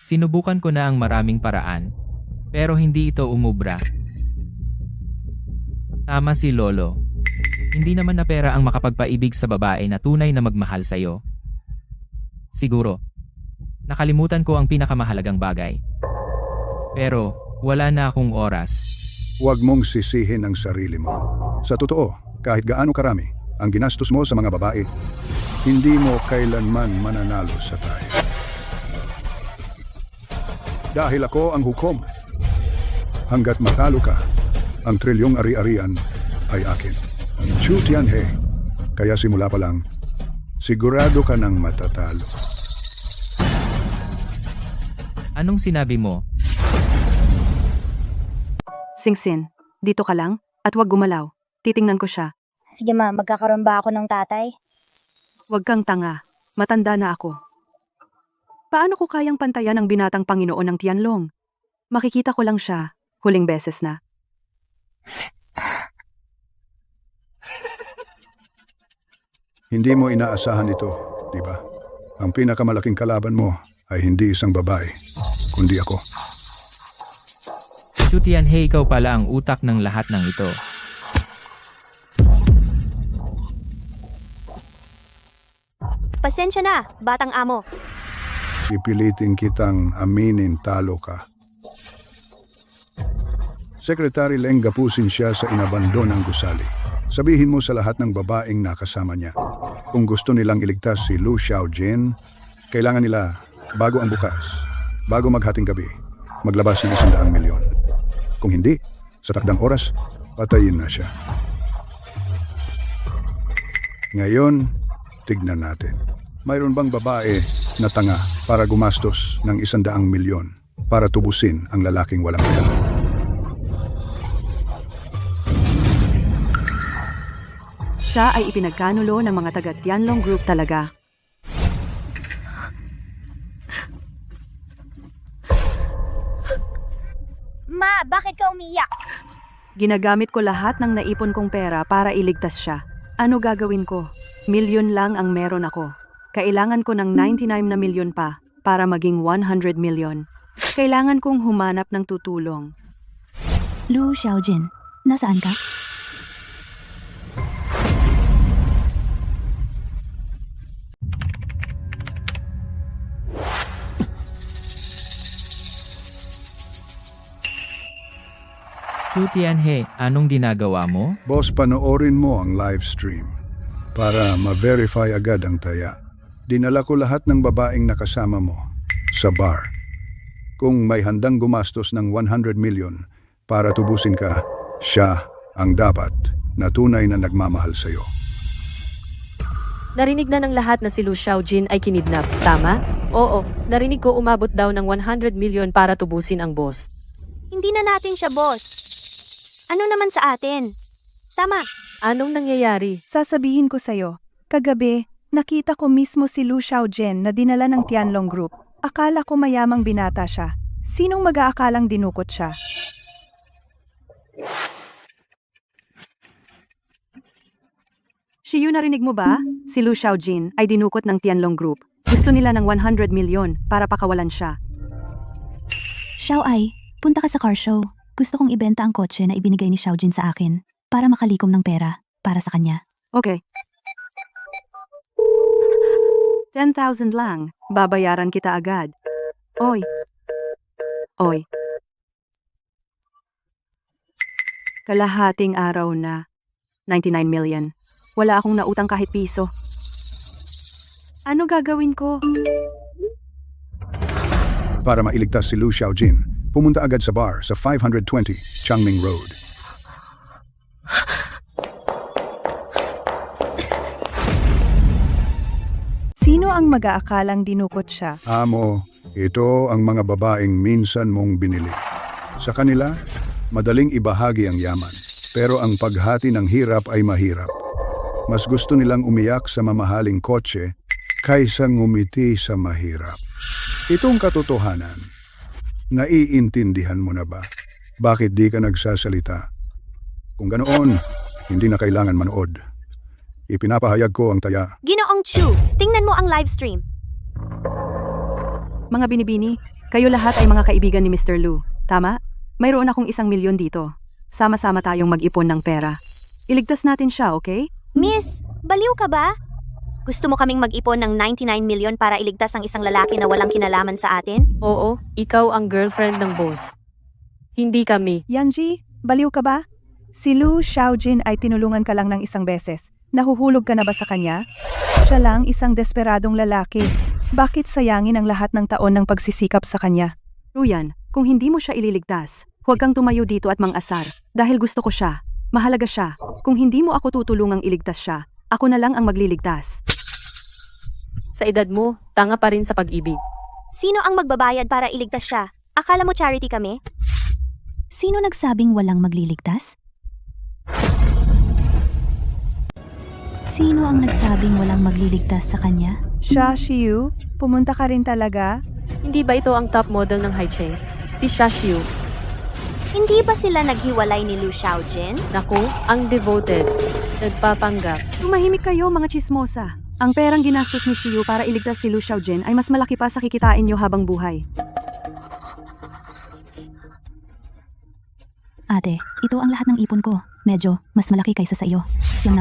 S1: Sinubukan ko na ang maraming paraan, pero hindi ito umubra. Tama si Lolo. Hindi naman na pera ang makapagpaibig sa babae na tunay na magmahal sa'yo. Siguro, nakalimutan ko ang pinakamahalagang bagay. Pero, wala na akong oras.
S14: Huwag mong sisihin ang sarili mo. Sa totoo, kahit gaano karami ang ginastos mo sa mga babae, hindi mo kailanman mananalo sa tayo. Dahil ako ang hukom. Hanggat matalo ka, ang trilyong ari-arian ay akin. Chu Tianhe. Kaya simula pa lang, sigurado ka ng matatalo.
S1: Anong sinabi mo?
S4: Singsin, dito ka lang at huwag gumalaw. Titingnan ko siya.
S6: Sige ma, magkakaroon ba ako ng tatay?
S4: Huwag kang tanga. Matanda na ako. Paano ko kayang pantayan ang binatang Panginoon ng Tianlong? Makikita ko lang siya, huling beses na.
S14: Hindi mo inaasahan ito, di ba? Ang pinakamalaking kalaban mo ay hindi isang babae, kundi ako.
S1: Chu Tianhe, ikaw pala ang utak ng lahat ng ito.
S6: Pasensya na, batang amo.
S14: Ipilitin kitang aminin talo ka. Secretary Leng gapusin siya sa inabandon ng gusali. Sabihin mo sa lahat ng babaeng nakasama niya. Kung gusto nilang iligtas si Lu Xiaojin, kailangan nila, bago ang bukas, bago maghating gabi, maglabas ng 100 milyon. Kung hindi, sa takdang oras, patayin na siya. Ngayon, tignan natin. Mayroon bang babae na tanga para gumastos ng 100 milyon para tubusin ang lalaking walang pera?
S4: Siya ay ipinagkanulo ng mga taga Tianlong Group talaga.
S6: Ma, bakit ka umiyak?
S4: Ginagamit ko lahat ng naipon kong pera para iligtas siya. Ano gagawin ko? Milyon lang ang meron ako. Kailangan ko ng 99 na milyon pa para maging 100 milyon. Kailangan kong humanap ng tutulong.
S12: Lu Xiaojin, nasaan ka?
S1: Chu Tianhe, anong ginagawa mo?
S14: Boss, panoorin mo ang live stream para ma-verify agad ang taya. Dinala ko lahat ng babaeng nakasama mo sa bar. Kung may handang gumastos ng 100 milyon para tubusin ka, siya ang dapat na tunay na nagmamahal sa'yo.
S5: Narinig na ng lahat na si Lu Xiaojin ay kinidnap, tama? Oo, narinig ko umabot daw ng 100 milyon para tubusin ang boss.
S6: Hindi na natin siya, boss. Ano naman sa atin? Tama.
S5: Anong nangyayari?
S2: Sasabihin ko sa'yo, kagabi, nakita ko mismo si Lu Xiaojin na dinala ng Tianlong Group. Akala ko mayamang binata siya. Sinong mag-aakalang dinukot siya?
S4: Shiyu, narinig mo ba? Si Lu Xiaojin ay dinukot ng Tianlong Group. Gusto nila ng 100 milyon para pakawalan siya.
S12: Xiao Ai, punta ka sa car show. Gusto kong ibenta ang kotse na ibinigay ni Xiaojin sa akin para makalikom ng pera para sa kanya.
S4: Okay. 10,000 lang. Babayaran kita agad. Oy. Oy. Kalahating araw na. 99 million. Wala akong nautang kahit piso. Ano gagawin ko?
S14: Para mailigtas si Lu Xiaojin, pumunta agad sa bar sa 520 Changming Road.
S2: Sino ang mag-aakalang dinukot siya?
S14: Amo, ito ang mga babaeng minsan mong binili. Sa kanila, madaling ibahagi ang yaman, pero ang paghati ng hirap ay mahirap. Mas gusto nilang umiyak sa mamahaling kotse kaysa ngumiti sa mahirap. Itong katotohanan, naiintindihan mo na ba? Bakit di ka nagsasalita? Kung ganoon, hindi na kailangan manood. Ipinapahayag ko ang taya.
S6: Ginoong Chu, tingnan mo ang live stream.
S4: Mga binibini, kayo lahat ay mga kaibigan ni Mr. Lu. Tama? Mayroon akong 1 milyon dito. Sama-sama tayong mag-ipon ng pera. Iligtas natin siya, okay?
S6: Miss, baliw ka ba? Gusto mo kaming mag-ipon ng 99 milyon para iligtas ang isang lalaki na walang kinalaman sa atin?
S5: Oo, ikaw ang girlfriend ng boss. Hindi kami.
S2: Yanji, baliw ka ba? Si Lu Xiaojin ay tinulungan ka lang ng isang beses. Nahuhulog ka na ba sa kanya? Siya lang isang desperadong lalaki. Bakit sayangin ang lahat ng taon ng pagsisikap sa kanya?
S4: Ruyan, kung hindi mo siya ililigtas, huwag kang tumayo dito at mang-asar. Dahil gusto ko siya. Mahalaga siya. Kung hindi mo ako tutulungang iligtas siya, ako na lang ang magliligtas.
S5: Sa edad mo, tanga pa rin sa pag-ibig.
S6: Sino ang magbabayad para iligtas siya? Akala mo charity kami?
S12: Sino nagsabing walang magliligtas? Sino ang nagsabing walang magliligtas sa kanya?
S2: Xia Xiu, pumunta ka rin talaga?
S5: Hindi ba ito ang top model ng Haicheng? Si Xia Xiu.
S6: Hindi ba sila naghiwalay ni Lu Xiaojin?
S5: Naku, ang devoted. Nagpapanggap.
S4: Tumahimik kayo mga chismosa. Ang perang ginastos ni Xiu para iligtas si Lu Xiaojin ay mas malaki pa sa kikitain niyo habang buhay.
S12: Ate, ito ang lahat ng ipon ko. Medyo mas malaki kaysa sa iyo. 9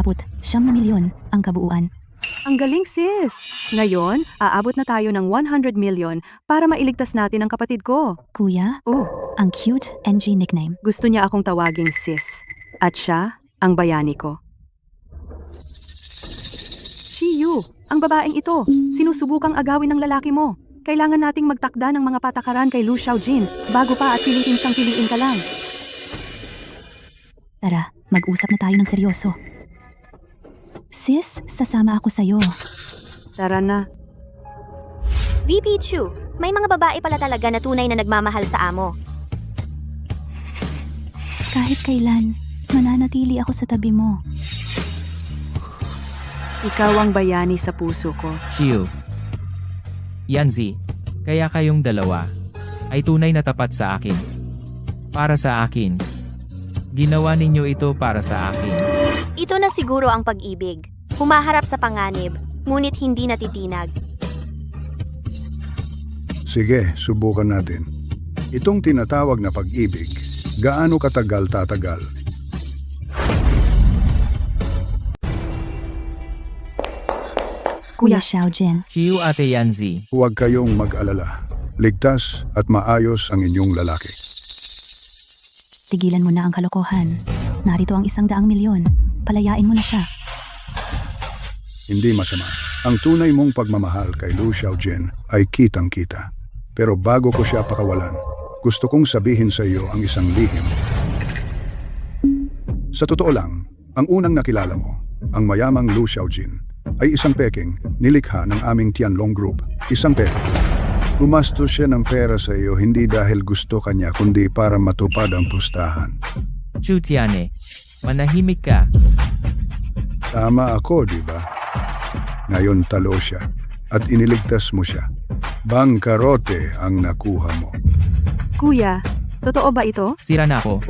S12: milyon ang kabuuan.
S4: Ang galing sis! Ngayon, aabot na tayo ng 100 million para mailigtas natin ang kapatid ko.
S12: Kuya,
S4: Oh,
S12: ang cute NG nickname.
S4: gusto niya akong tawaging sis. At siya, ang bayani ko. Xiu, ang babaeng ito, sinusubukang agawin ng lalaki mo. Kailangan nating magtakda ng mga patakaran kay Lu Xiaojin bago pa at piliin siyang piliin ka lang.
S12: Tara, mag-usap na tayo ng seryoso. Sis, sasama ako sa'yo.
S4: Tara na.
S6: VP Chu, may mga babae pala talaga na tunay na nagmamahal sa amo.
S12: Kahit kailan, mananatili ako sa tabi mo.
S4: Ikaw ang bayani sa puso ko.
S1: Xiu. Yanzi, kaya kayong dalawa ay tunay na tapat sa akin. Para sa akin. Ginawa ninyo ito para sa akin.
S6: Ito na siguro ang pag-ibig. Humaharap sa panganib, ngunit hindi natitinag.
S14: Sige, subukan natin. Itong tinatawag na pag-ibig, gaano katagal tatagal?
S12: Kuya Xiaojin.
S1: Xiu Ate Yanzi.
S14: Huwag kayong mag-alala. Ligtas at maayos ang inyong lalaki.
S12: Tigilan mo na ang kalokohan. Narito ang 100 milyon. Palayain mo na siya.
S14: Hindi masama. Ang tunay mong pagmamahal kay Lu Xiaojin ay kitang-kita. Pero bago ko siya pakawalan, gusto kong sabihin sa iyo ang isang lihim. Sa totoo lang, ang unang nakilala mo, ang mayamang Lu Xiaojin, ay isang peking nilikha ng aming Tianlong Group. Isang peking. Gumastos siya ng pera sa iyo hindi dahil gusto kanya kundi para matupad ang pustahan.
S1: Chu Tiane. Manahimik ka.
S14: Tama ako, di ba? Ngayon talo siya at iniligtas mo siya. Bangkarote ang nakuha mo.
S4: Kuya, totoo ba ito?
S1: Sira na ako.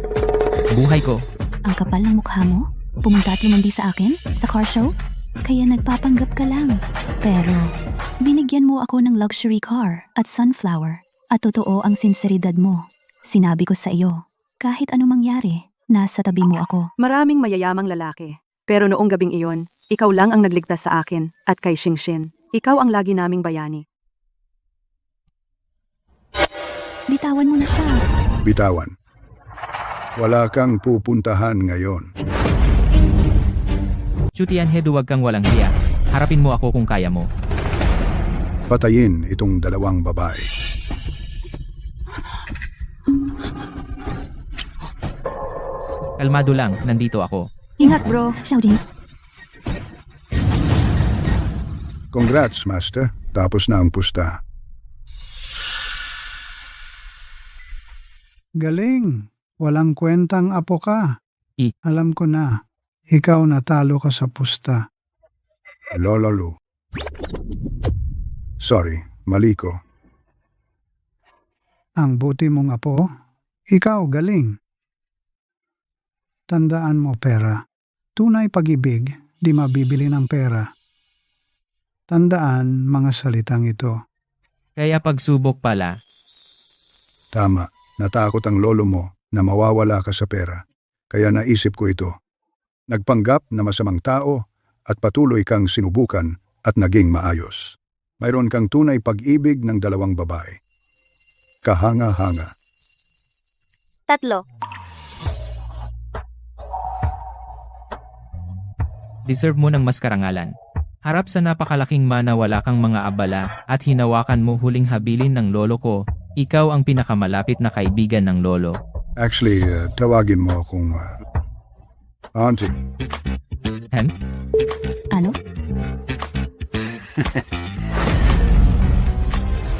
S1: Buhay ko.
S12: Ang kapal ng mukha mo? Pumunta at lumandi sa akin? Sa car show? Kaya nagpapanggap ka lang. Pero, binigyan mo ako ng luxury car at sunflower. At totoo ang sinseridad mo. Sinabi ko sa iyo, kahit ano mangyari, nasa tabi mo ako.
S4: Maraming mayayamang lalaki. Pero noong gabing iyon, ikaw lang ang nagligtas sa akin at kay Xingxin. Ikaw ang lagi naming bayani.
S12: Bitawan mo na siya.
S14: Bitawan. Wala kang pupuntahan ngayon.
S1: Chu Tianhe, huwag kang walang hiya. Harapin mo ako kung kaya mo.
S14: Patayin itong dalawang babae.
S1: Kalmado lang, nandito ako.
S4: Ingat bro.
S12: Xiaojin,
S14: Congrats, Master. Tapos na ang pusta.
S8: Galing. Walang kwentang apo ka.
S1: I.
S8: Alam ko na. Ikaw natalo ka sa pusta.
S14: Lolo Lu. Sorry, mali ko.
S8: Ang buti mong apo. Ikaw galing. Tandaan mo pera. Tunay pag-ibig, di mabibili ng pera. Tandaan mga salitang ito.
S1: Kaya pagsubok pala.
S14: Tama, natakot ang lolo mo na mawawala ka sa pera. Kaya naisip ko ito. Nagpanggap na masamang tao at patuloy kang sinubukan at naging maayos. Mayroon kang tunay pag-ibig ng dalawang babae. Kahanga-hanga.
S6: 3.
S1: Deserve mo ng mas karangalan. Harap sa napakalaking mana wala kang mga abala at hinawakan mo huling habilin ng lolo ko. Ikaw ang pinakamalapit na kaibigan ng lolo.
S14: Actually, tawagin mo akong Auntie.
S1: Hen?